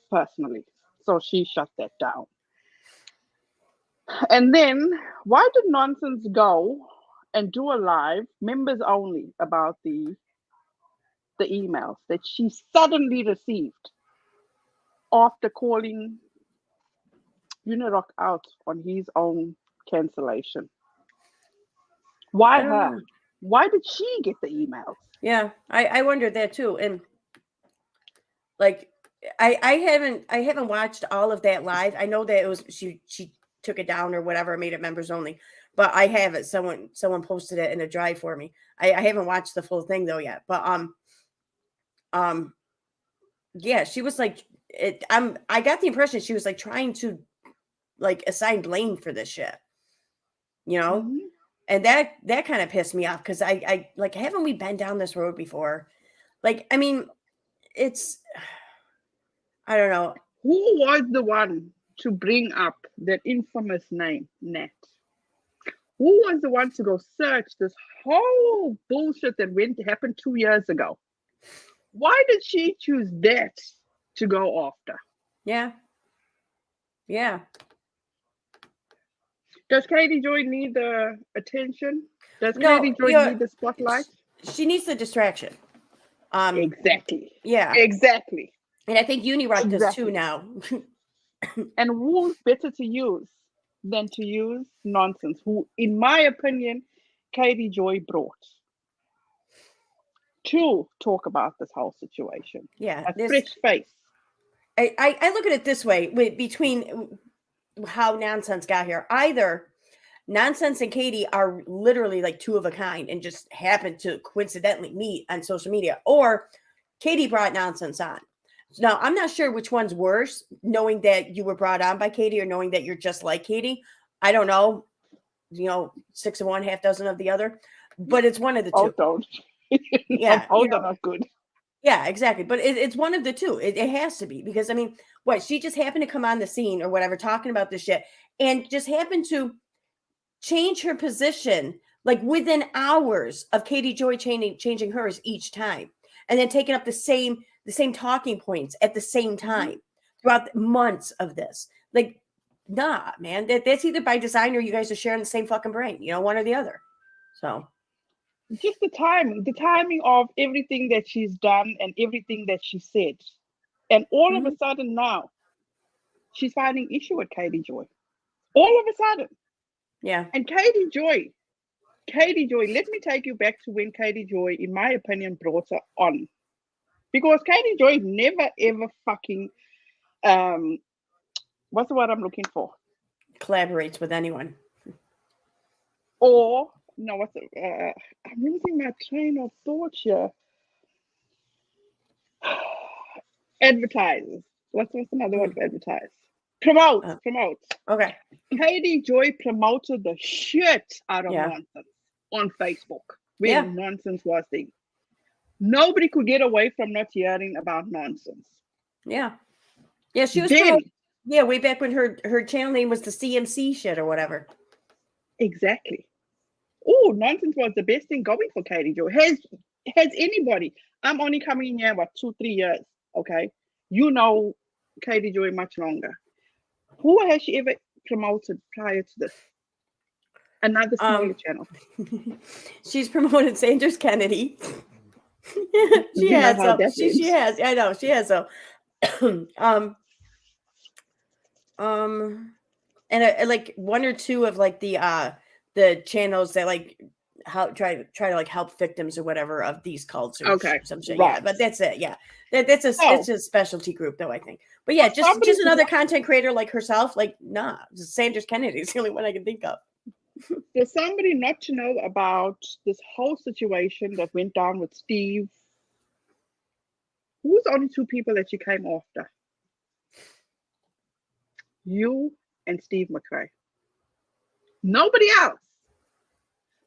personally. So she shut that down. And then, why did Nonsense go and do a live, members only, about the emails that she suddenly received after calling Uniroc out on his own cancellation? Why I don't her? know. Why did she get the emails? Yeah, I wondered that too. And like I haven't watched all of that live. I know that it was she took it down or whatever, made it members only. But I have it. Someone posted it in a drive for me. I haven't watched the full thing though yet. But um yeah, she was like I got the impression she was like trying to like assign blame for this shit, you know? Hmm. And that kind of pissed me off because I like haven't we been down this road before? Like, I mean, it's I don't know. Who was the one to bring up that infamous name, Nat? Who was the one to go search this whole bullshit that happened 2 years ago? Why did she choose that to go after? Yeah. Yeah. Does Katie Joy need the attention? Does No, Katie Joy need the spotlight? she needs the distraction. Um, Exactly. yeah. Exactly. And I think Uniroc does too Exactly. now. And who's better to use than to use nonsense? Who, in my opinion, Katie Joy brought to talk about this whole situation. Yeah. A This fresh face. I look at it this way between how nonsense got here. Either nonsense and Katie are literally like two of a kind and just happen to coincidentally meet on social media, or Katie brought nonsense on. Now, I'm not sure which one's worse, knowing that you were brought on by Katie or knowing that you're just like Katie. I don't know, six of one, half dozen of the other, but it's one of the two. Both don't. Yeah, Both are not good. yeah, exactly. But it's one of the two. It has to be because I mean, what she just happened to come on the scene or whatever, talking about this shit, and just happened to change her position like within hours of Katie Joy changing hers each time, and then taking up the same talking points at the same Mhm. time throughout months of this. Like, nah, man, that's either by design or you guys are sharing the same fucking brain, one or the other. So, Just the timing of everything that she's done and everything that she said. And all of a mhm. sudden now, she's finding issue with Katie Joy. All of a sudden. Yeah, And Katie Joy, let me take you back to when Katie Joy, in my opinion, brought her on. Because Katie Joy never ever fucking what's the word I'm looking for? collaborates with anyone. Or no, what's the I'm losing my train of thought here. Advertises. What's another word Mm. for advertise? Promotes, Uh, promotes. okay. Katie Joy promoted the shit out of Yeah. nonsense on Facebook Yeah. when nonsense was thing. Nobody could get away from not hearing about nonsense. Yeah. Yeah. She was promoting. Then, Yeah, way back when her channel name was the CMC shit or whatever. exactly. Oh, nonsense was the best thing going for Katie Joy. Has anybody? I'm only coming in here about 2-3 years. Okay, you know Katie Joy much longer. Who has she ever promoted prior to this? Another smaller Um, channel. she's promoted Sanders Kennedy. She You know has how so that she went. has. I know she has so. um um and like one or two of like the channels that like try to like help victims or whatever of these cults or Okay, some shit. Yeah, right. but that's it. Yeah, that's So a specialty group though, I think. But for yeah, somebody just to another content creator like herself. Like, nah, Sanders Kennedy is the only one I can think of. for somebody not to know about this whole situation that went down with Steve, who's the only two people that you came after? You and Steve McRae. Nobody else.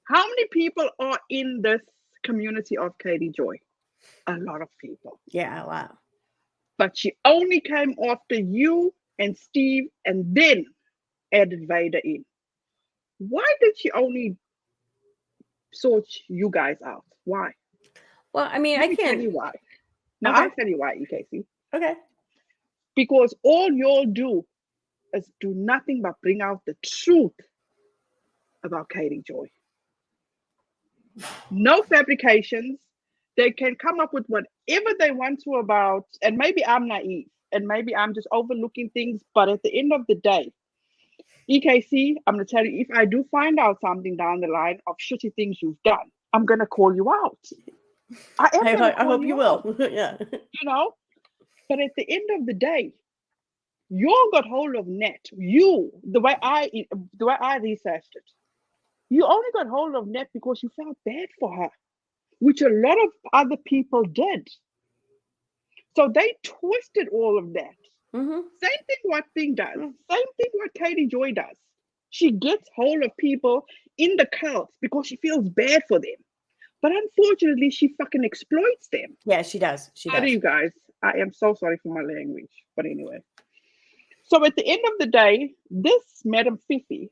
How many people are in this community of Katie Joy? A lot of people. Yeah, wow. But she only came after you and Steve and then added Vader in. Why did she only sort you guys out? Why? Well, I mean, Let I me tell can't. you why. Now Okay, I'll tell you why, EKC. okay. Because all you'll do is do nothing but bring out the truth about Katie Joy. No fabrications. They can come up with whatever they want to about, and maybe I'm naive and maybe I'm just overlooking things, but at the end of the day, EKC, I'm gonna tell you, if I do find out something down the line of shitty things you've done, I'm gonna call you out. I am gonna I call hope you you out, will. Yeah. you know. But at the end of the day, you got hold of net. You, the way I researched it, you only got hold of net because you felt bad for her, which a lot of other people did. So they twisted all of that. Mm-hmm. Same thing what Thing does. Same thing what Katie Joy does. She gets hold of people in the cults because she feels bad for them. But unfortunately, she fucking exploits them. Yeah, she does. She Sorry, does. you guys. I am so sorry for my language. But anyway. So at the end of the day, this Madam Fifi,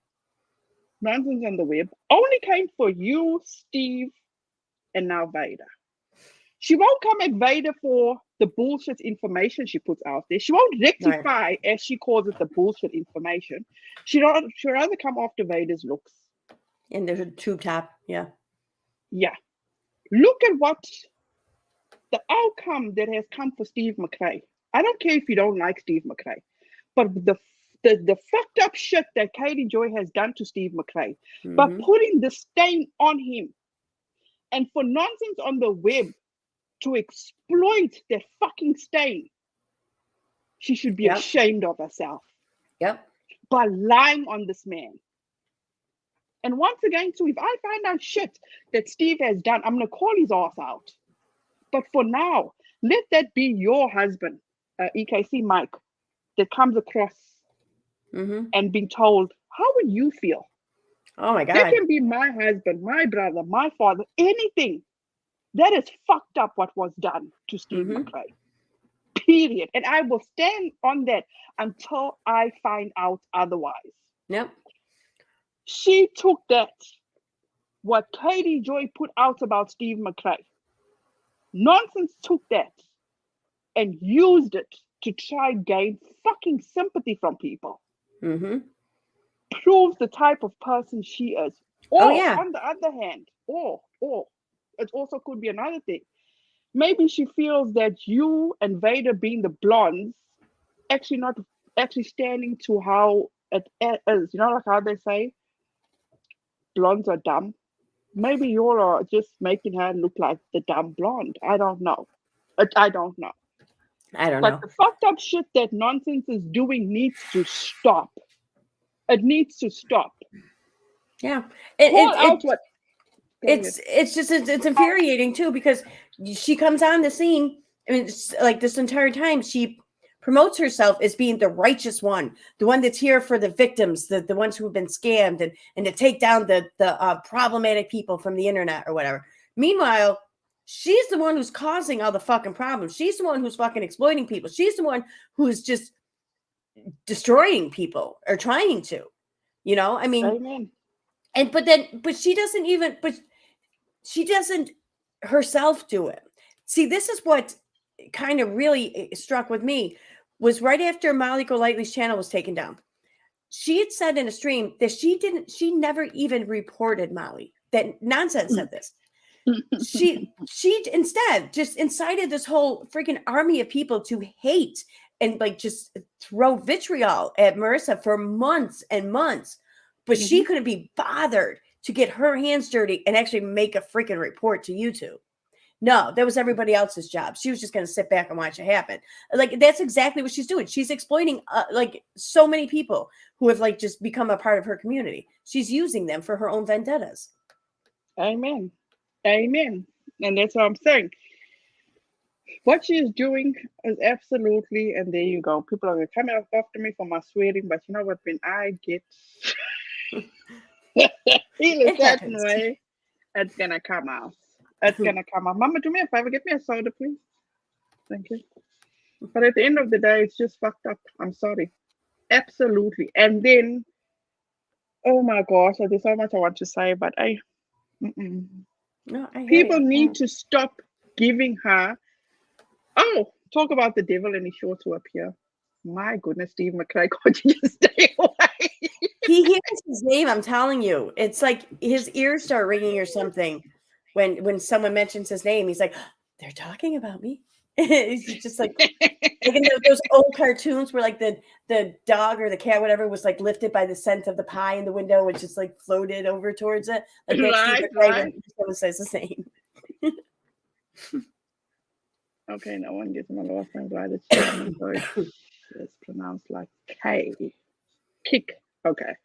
Nonsense on the Web, only came for you, Steve, and now Vader. She won't come at Vader for the bullshit information she puts out there. She won't Right. rectify, as she calls it, the bullshit information. She'd rather come after Vader's looks. And there's a tube top. Yeah. Yeah. Look at what the outcome that has come for Steve McRae. I don't care if you don't like Steve McRae, but the fucked up shit that Katie Joy has done to Steve McRae by Mm-hmm. putting the stain on him, and for Nonsense on the Web to exploit that fucking stain, she should be Yep. ashamed of herself Yep. by lying on this man. And once again, too, if I find out shit that Steve has done, I'm gonna call his ass out. But for now, let that be your husband, EKC Mike, that comes across Mm-hmm. and being told, how would you feel? Oh my That God. can be my husband, my brother, my father, anything. That is fucked up what was done to Steve Mm-hmm. McRae. Period. And I will stand on that until I find out otherwise. Yep. She took that, what Katie Joy put out about Steve McRae. Nonsense took that and used it to try gain fucking sympathy from people. Mm-hmm. Proves the type of person she is. Oh Or yeah. on the other hand, or it also could be another thing. Maybe she feels that you and Vader being the blondes actually not actually standing to how it is. You know, like how they say blondes are dumb. Maybe you're just making her look like the dumb blonde. I don't know. I don't know. I don't But know. the fucked up shit that Nonsense is doing needs to stop. It needs to stop. Yeah. Call out what. Go ahead. It's just it's infuriating too because she comes on the scene. I mean, it's like this entire time she promotes herself as being the righteous one, the one that's here for the victims, the ones who have been scammed, and to take down the problematic people from the internet or whatever. Meanwhile, she's the one who's causing all the fucking problems. She's the one who's fucking exploiting people. She's the one who's just destroying people or trying to. You know, I mean, Amen. but she doesn't herself do it. See, this is what kind of really struck with me was right after Molly Golightly's channel was taken down. She had said in a stream that she never even reported Molly. That Nonsense said this. She instead just incited this whole freaking army of people to hate and like just throw vitriol at Marissa for months and months. But she couldn't be bothered to get her hands dirty and actually make a freaking report to YouTube. No, that was everybody else's job. She was just going to sit back and watch it happen. Like that's exactly what she's doing. She's exploiting like so many people who have like just become a part of her community. She's using them for her own vendettas. Amen. Amen. And that's what I'm saying. What she is doing is absolutely, and there you go. People are going to come after me for my swearing, but you know what? When I get feel a It certain happens. way, it's going to come out. It's going to come out. Mama, do me a favor. Get me a soda, please. Thank you. But at the end of the day, it's just fucked up. I'm sorry. Absolutely. And then, oh my gosh, there's so much I want to say, but mm-mm. No, I hear People you. need to stop giving her. Oh, talk about the devil and he's sure to appear. My goodness, Steve McRae, can't you just stay away? He hears his name. I'm telling you, it's like his ears start ringing or something when someone mentions his name. He's like, "They're talking about me." It's just like in those old cartoons where like the dog or the cat, whatever, was like lifted by the scent of the pie in the window, which just like floated over towards it. Like that's Right, Stephen right. Craven. Someone says the same. Okay, no one gets my last name right. It's German, so it's pronounced like K. Kick. Okay.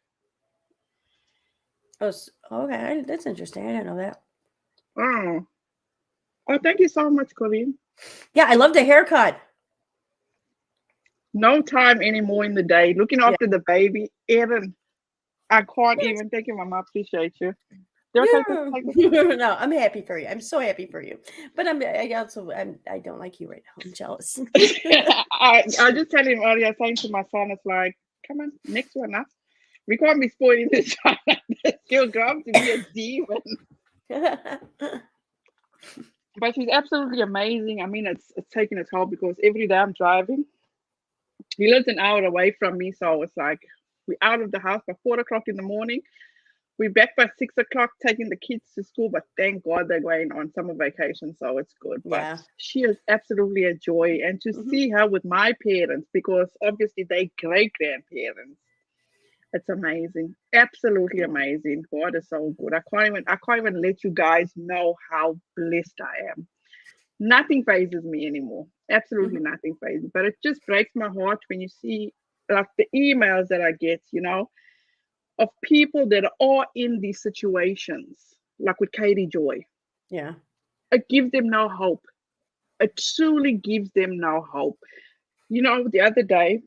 Oh, okay, that's interesting. I didn't know that. Oh. Oh, thank you so much, Colleen. Yeah, I love the haircut. No time anymore in the day. Looking Yeah. after the baby. Erin, I can't even. Thank you, Mama. I appreciate you. Do I take this? Yeah. Take this? No, I'm happy for you. I'm so happy for you. But I don't like you right now. I'm jealous. I just tell him earlier, saying to my son, it's like, come on, next one up. We can't be spoiling this child. He'll grow up to be a demon. But she's absolutely amazing. I mean, it's taking a toll because every day I'm driving. He lives an hour away from me, so it's like we're out of the house by 4 o'clock in the morning. We're back by 6 o'clock taking the kids to school, but thank God they're going on summer vacation, so it's good. But Yeah. she is absolutely a joy. And to see her with my parents, because obviously they great grandparents, it's amazing. Absolutely amazing. God is so good. I can't even let you guys know how blessed I am. Nothing phases me anymore. Absolutely nothing phases. But it just breaks my heart when you see like the emails that I get, of people that are in these situations, like with Katie Joy. Yeah. It gives them no hope. It truly gives them no hope. The other day,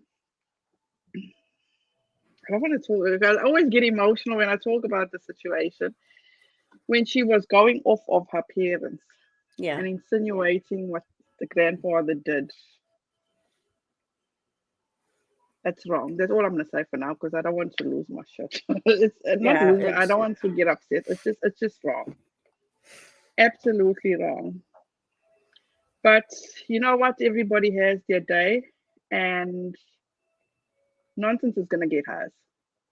I don't want to talk, I always get emotional when I talk about the situation. When she was going off of her parents Yeah. and insinuating what the grandfather did. That's wrong. That's all I'm gonna say for now because I don't want to lose my shit. It's not Yeah. lose my. I don't want to get upset. It's just wrong. Absolutely wrong. But you know what? Everybody has their day, and nonsense is gonna get hers.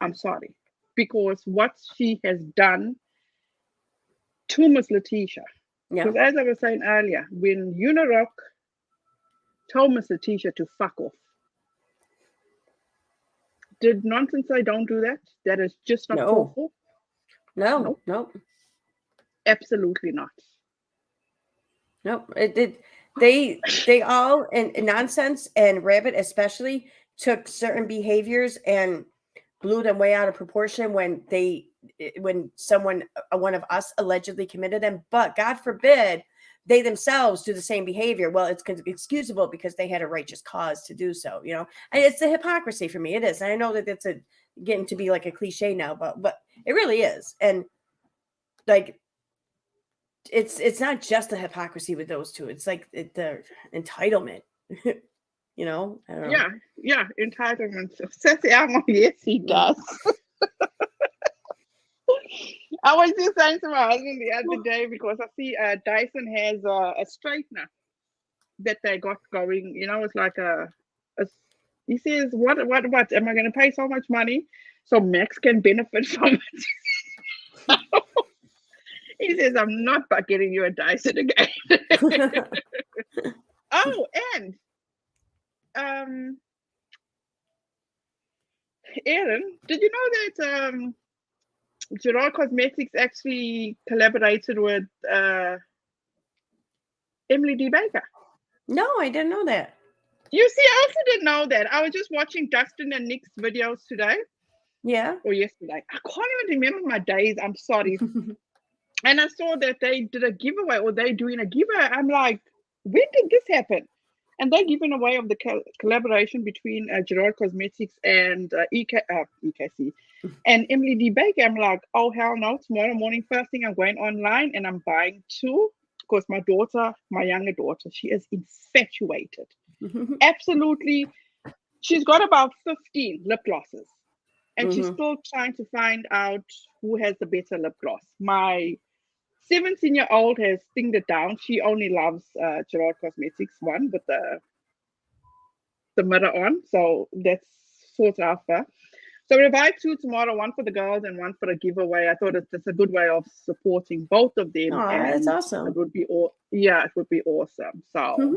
I'm sorry because what she has done to Miss Letitia. Yeah. Because as I was saying earlier, when Uniroc told Miss Letitia to fuck off, did nonsense say don't do that? That is just not called No. for. No. Nope, No. absolutely not. No. It did. They all and Nonsense and Rabbit especially took certain behaviors and blew them way out of proportion when someone one of us allegedly committed them. But God forbid they themselves do the same behavior. Well, it's excusable because they had a righteous cause to do so. And it's the hypocrisy for me. It is, and I know that it's getting to be like a cliche now, but it really is. And like it's not just the hypocrisy with those two. It's like the entitlement. I don't know. Yeah, entitlement. Sassy Amo, yes, he does. I was just saying to my husband the other day because I see Dyson has a straightener that they got going. It's like he says, what am I going to pay so much money so Max can benefit from it? He says, I'm not getting you a Dyson again. Oh, and Aaron, did you know that Gerard Cosmetics actually collaborated with Emily D. Baker? No, I didn't know that. You see, I also didn't know that. I was just watching Dustin and Nick's videos today. Yeah. Or yesterday. I can't even remember my days. I'm sorry. And I saw that they did a giveaway or they're doing a giveaway. I'm like, when did this happen? And they're giving away of the collaboration between Gerard Cosmetics and EKC and Emily D. Baker. I'm like, oh, hell no. Tomorrow morning, first thing, I'm going online and I'm buying two because my younger daughter, she is infatuated. Absolutely. She's got about 15 lip glosses and she's still trying to find out who has the better lip gloss. My 17-year-old has stinged it down. She only loves Gerard Cosmetics one with the mirror on. So that's sort of her. So we're going to buy two tomorrow, one for the girls and one for the giveaway. I thought it's a good way of supporting both of them. Oh, And that's awesome. it would be it would be awesome. So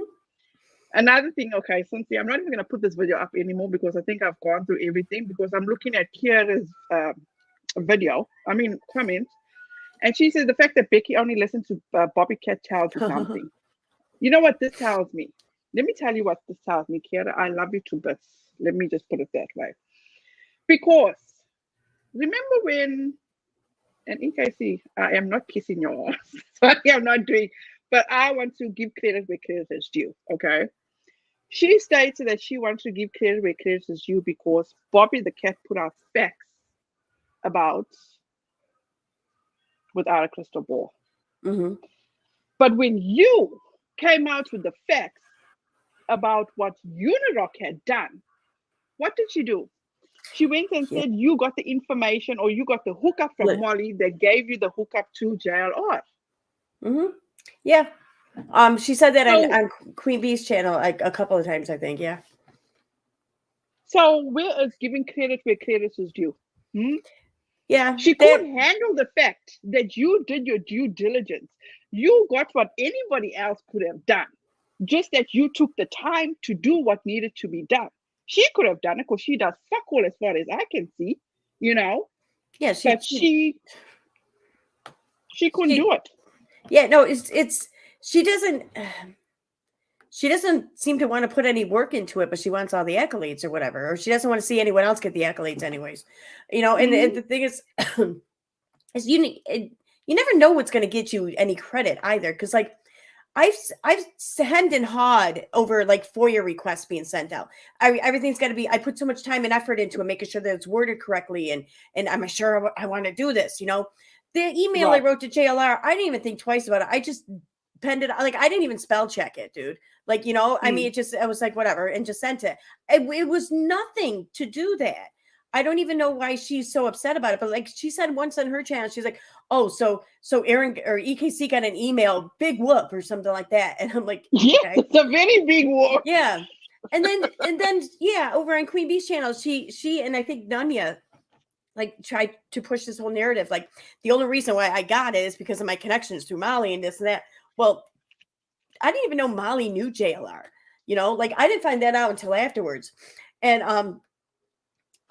Another thing, okay, Cynthia, I'm not even going to put this video up anymore because I think I've gone through everything because I'm looking at Kiara's video, I mean, comments, and she says the fact that Becky only listened to Bobby Cat tells you something. You know what this tells me? Let me tell you what this tells me, Kiara. I love you to bits. Let me just put it that way. Because remember when, and EKC, I am not kissing your ass. Sorry, I'm not doing, but I want to give credit where credit is due, okay? She stated that she wants to give credit where credit is due because Bobby the cat put out facts about without a crystal ball. Mm-hmm. But when you came out with the facts about what Uniroc had done, what did she do? She went and Yeah. said you got the information or you got the hookup from Molly that gave you the hookup to JLR. Mm-hmm. Yeah. She said that So, on Queen Bee's channel like a couple of times, I think. Yeah. so where is giving credit where credit is due? Hmm? Yeah. She That. couldn't handle the fact that you did your due diligence. You got what anybody else could have done, just that you took the time to do what needed to be done. She could have done it because she does fuck all as far as I can see, you know, Yeah. but she couldn't She. do it. Yeah. No. It's. She doesn't. She doesn't seem to want to put any work into it, but she wants all the accolades or whatever, or she doesn't want to see anyone else get the accolades, anyways. You know. And the Mm-hmm. thing is you never know what's going to get you any credit either, because like I've hemmed and hawed over like FOIA requests being sent out. Everything's got to be. I put so much time and effort into it, making sure that it's worded correctly, and I'm sure I want to do this. You know, the email I Right. wrote to JLR, I didn't even think twice about it. I just penned it. Like I didn't even spell check it, dude. Like you know, I mean, Mm. I was like whatever, and just sent it. It was nothing to do that. I don't even know why she's so upset about it, but like she said once on her channel, she's like, "Oh, so Aaron or EKC got an email, big whoop or something like that," and I'm like, Yes, "Okay, it's a very big war. yeah." And then yeah, over on Queen Bee's channel, she and I think Nanya like tried to push this whole narrative. Like the only reason why I got it is because of my connections through Molly and this and that. Well, I didn't even know Molly knew JLR. You know, like I didn't find that out until afterwards, and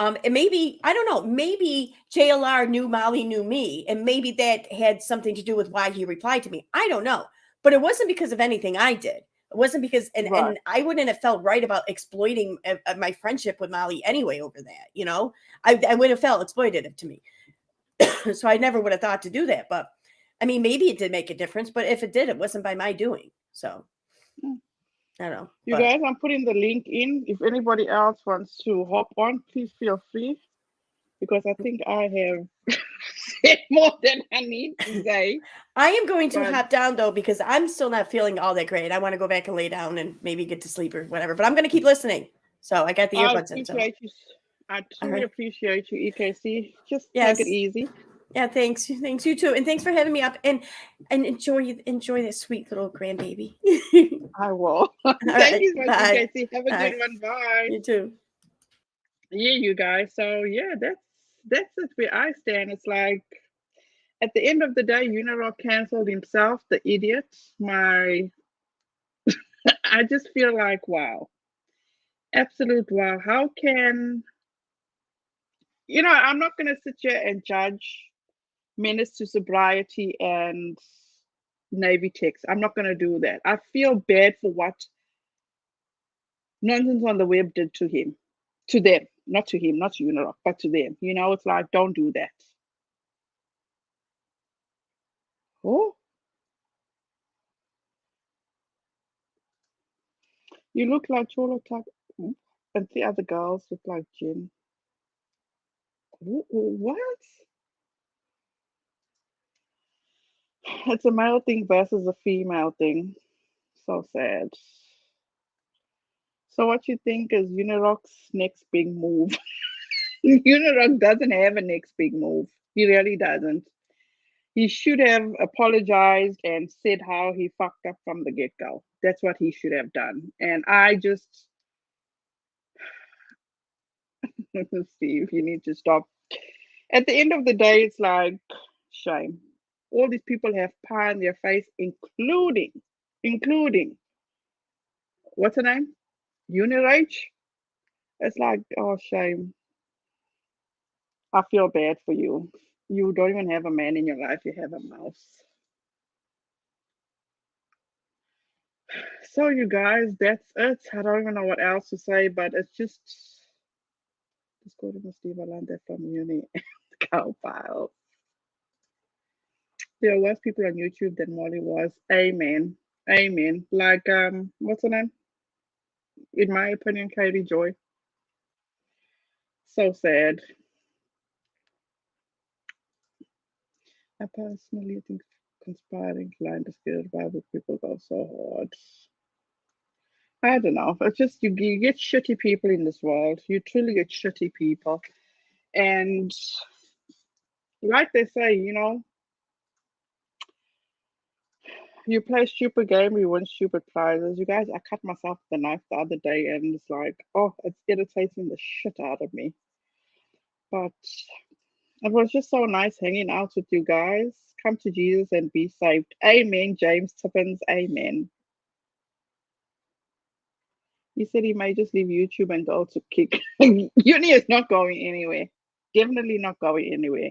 and maybe I don't know. Maybe JLR knew Molly knew me, and maybe that had something to do with why he replied to me. I don't know, but it wasn't because of anything I did. It wasn't because, Right. and I wouldn't have felt right about exploiting my friendship with Molly anyway over that. You know, I would have felt exploitative to me, so I never would have thought to do that. But I mean, maybe it did make a difference, but if it did, it wasn't by my doing. So Mm. I don't know, You but guys, I'm putting the link in. If anybody else wants to hop on, please feel free because I think I have said more than I need to say. I am going to But hop down though because I'm still not feeling all that great. I want to go back and lay down and maybe get to sleep or whatever. But I'm going to keep listening. So I got the I earbuds in. So appreciate you. I all truly right, appreciate you, EKC. Just take it yes, easy. yeah. Thanks you too, and thanks for having me up and enjoy this sweet little grandbaby. I will. All Thank right, you so much, bye. EKC. Have a All good right, one. Bye. you too. Yeah, you guys. So yeah, that's it where I stand. It's like at the end of the day, Uniroc canceled himself, the idiot. My I just feel like wow. Absolute wow. How can I'm not gonna sit here and judge menace to sobriety and Navy techs. I'm not gonna do that. I feel bad for what nonsense on the web did to him. To them. Not to him, not to Uniroc, but to them. It's like don't do that. Oh, you look like Cholo type and the other girls look like Jin. What? It's a male thing versus a female thing. So sad. So what you think is Uniroc's next big move? Uniroc doesn't have a next big move. He really doesn't. He should have apologized and said how he fucked up from the get go. That's what he should have done. And I just, Steve, you need to stop. At the end of the day, it's like, shame. All these people have pie in their face, including what's her name? Uniroc. It's like, oh, shame. I feel bad for you. You don't even have a man in your life, you have a mouse. So, you guys, that's it. I don't even know what else to say, but it's just go to Steve Alanda from uni. Cow pile. There are worse people on YouTube than Molly was. Amen. Amen. Like, what's her name? In my opinion, Katie Joy. So sad. I personally think conspiring, lying to scared Bible people go so hard. I don't know. It's just you get shitty people in this world. You truly get shitty people. And like they say, you play stupid game, you win stupid prizes. You guys, I cut myself with the knife the other day and it's like, oh, it's irritating the shit out of me. But it was just so nice hanging out with you guys. Come to Jesus and be saved. Amen, James Tippins. Amen. He said he may just leave YouTube and go to kick. Uni is not going anywhere. Definitely not going anywhere.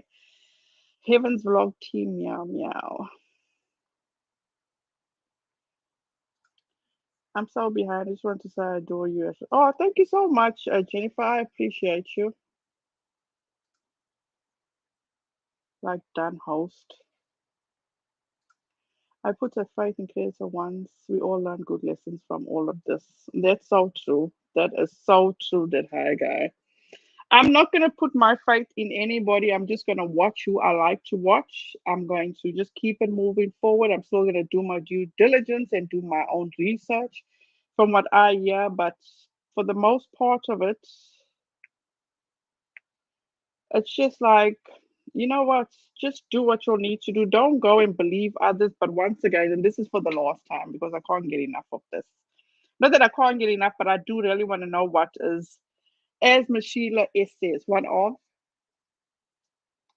Heaven's vlog team, meow meow. I'm so behind. I just want to say I adore you. Oh, thank you so much, Jennifer. I appreciate you. Like done host. I put a faith in Cancer once. We all learn good lessons from all of this. That's so true. That is so true, that high guy. I'm not going to put my faith in anybody. I'm just going to watch who I like to watch. I'm going to just keep it moving forward. I'm still going to do my due diligence and do my own research from what I hear. But for the most part of it, it's just like, you know what? Just do what you'll need to do. Don't go and believe others. But once again, and this is for the last time because I can't get enough of this. Not that I can't get enough, but I do really want to know what is, as Michelle S says, one of,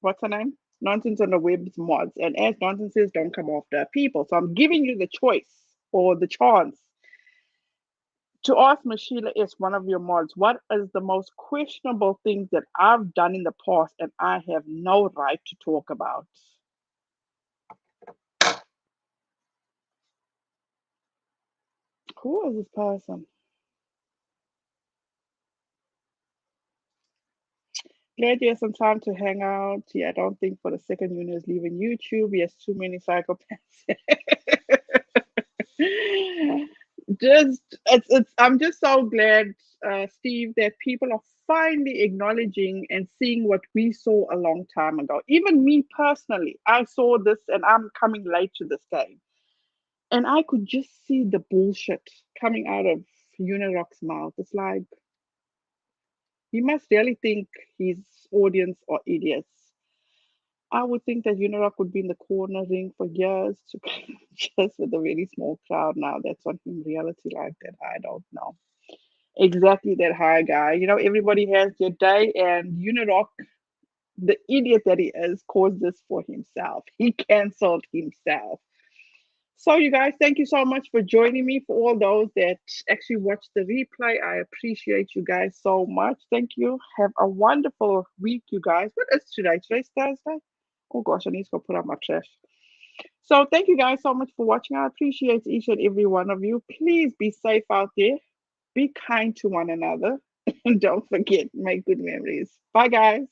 what's her name? Nonsense on the web's mods. And as Nonsense says, don't come after people. So I'm giving you the choice or the chance to ask Michelle S, one of your mods, what is the most questionable things that I've done in the past and I have no right to talk about? Who is this person? Glad you have some time to hang out. Yeah, I don't think for the second unit is leaving YouTube. He has too many psychopaths. Just I'm just so glad, Steve, that people are finally acknowledging and seeing what we saw a long time ago. Even me personally, I saw this and I'm coming late to this game. And I could just see the bullshit coming out of Uniroc's mouth. It's like he must really think his audience are idiots. I would think that Uniroc would be in the corner ring for years to just with a very small crowd now that's on him reality like that. I don't know. Exactly that high guy. Everybody has their day, and Uniroc, the idiot that he is, caused this for himself. He cancelled himself. So, you guys, thank you so much for joining me. For all those that actually watched the replay, I appreciate you guys so much. Thank you. Have a wonderful week, you guys. What is today? Today's Thursday. Oh gosh, I need to go put out my trash. So, thank you guys so much for watching. I appreciate each and every one of you. Please be safe out there. Be kind to one another. And don't forget, make good memories. Bye, guys.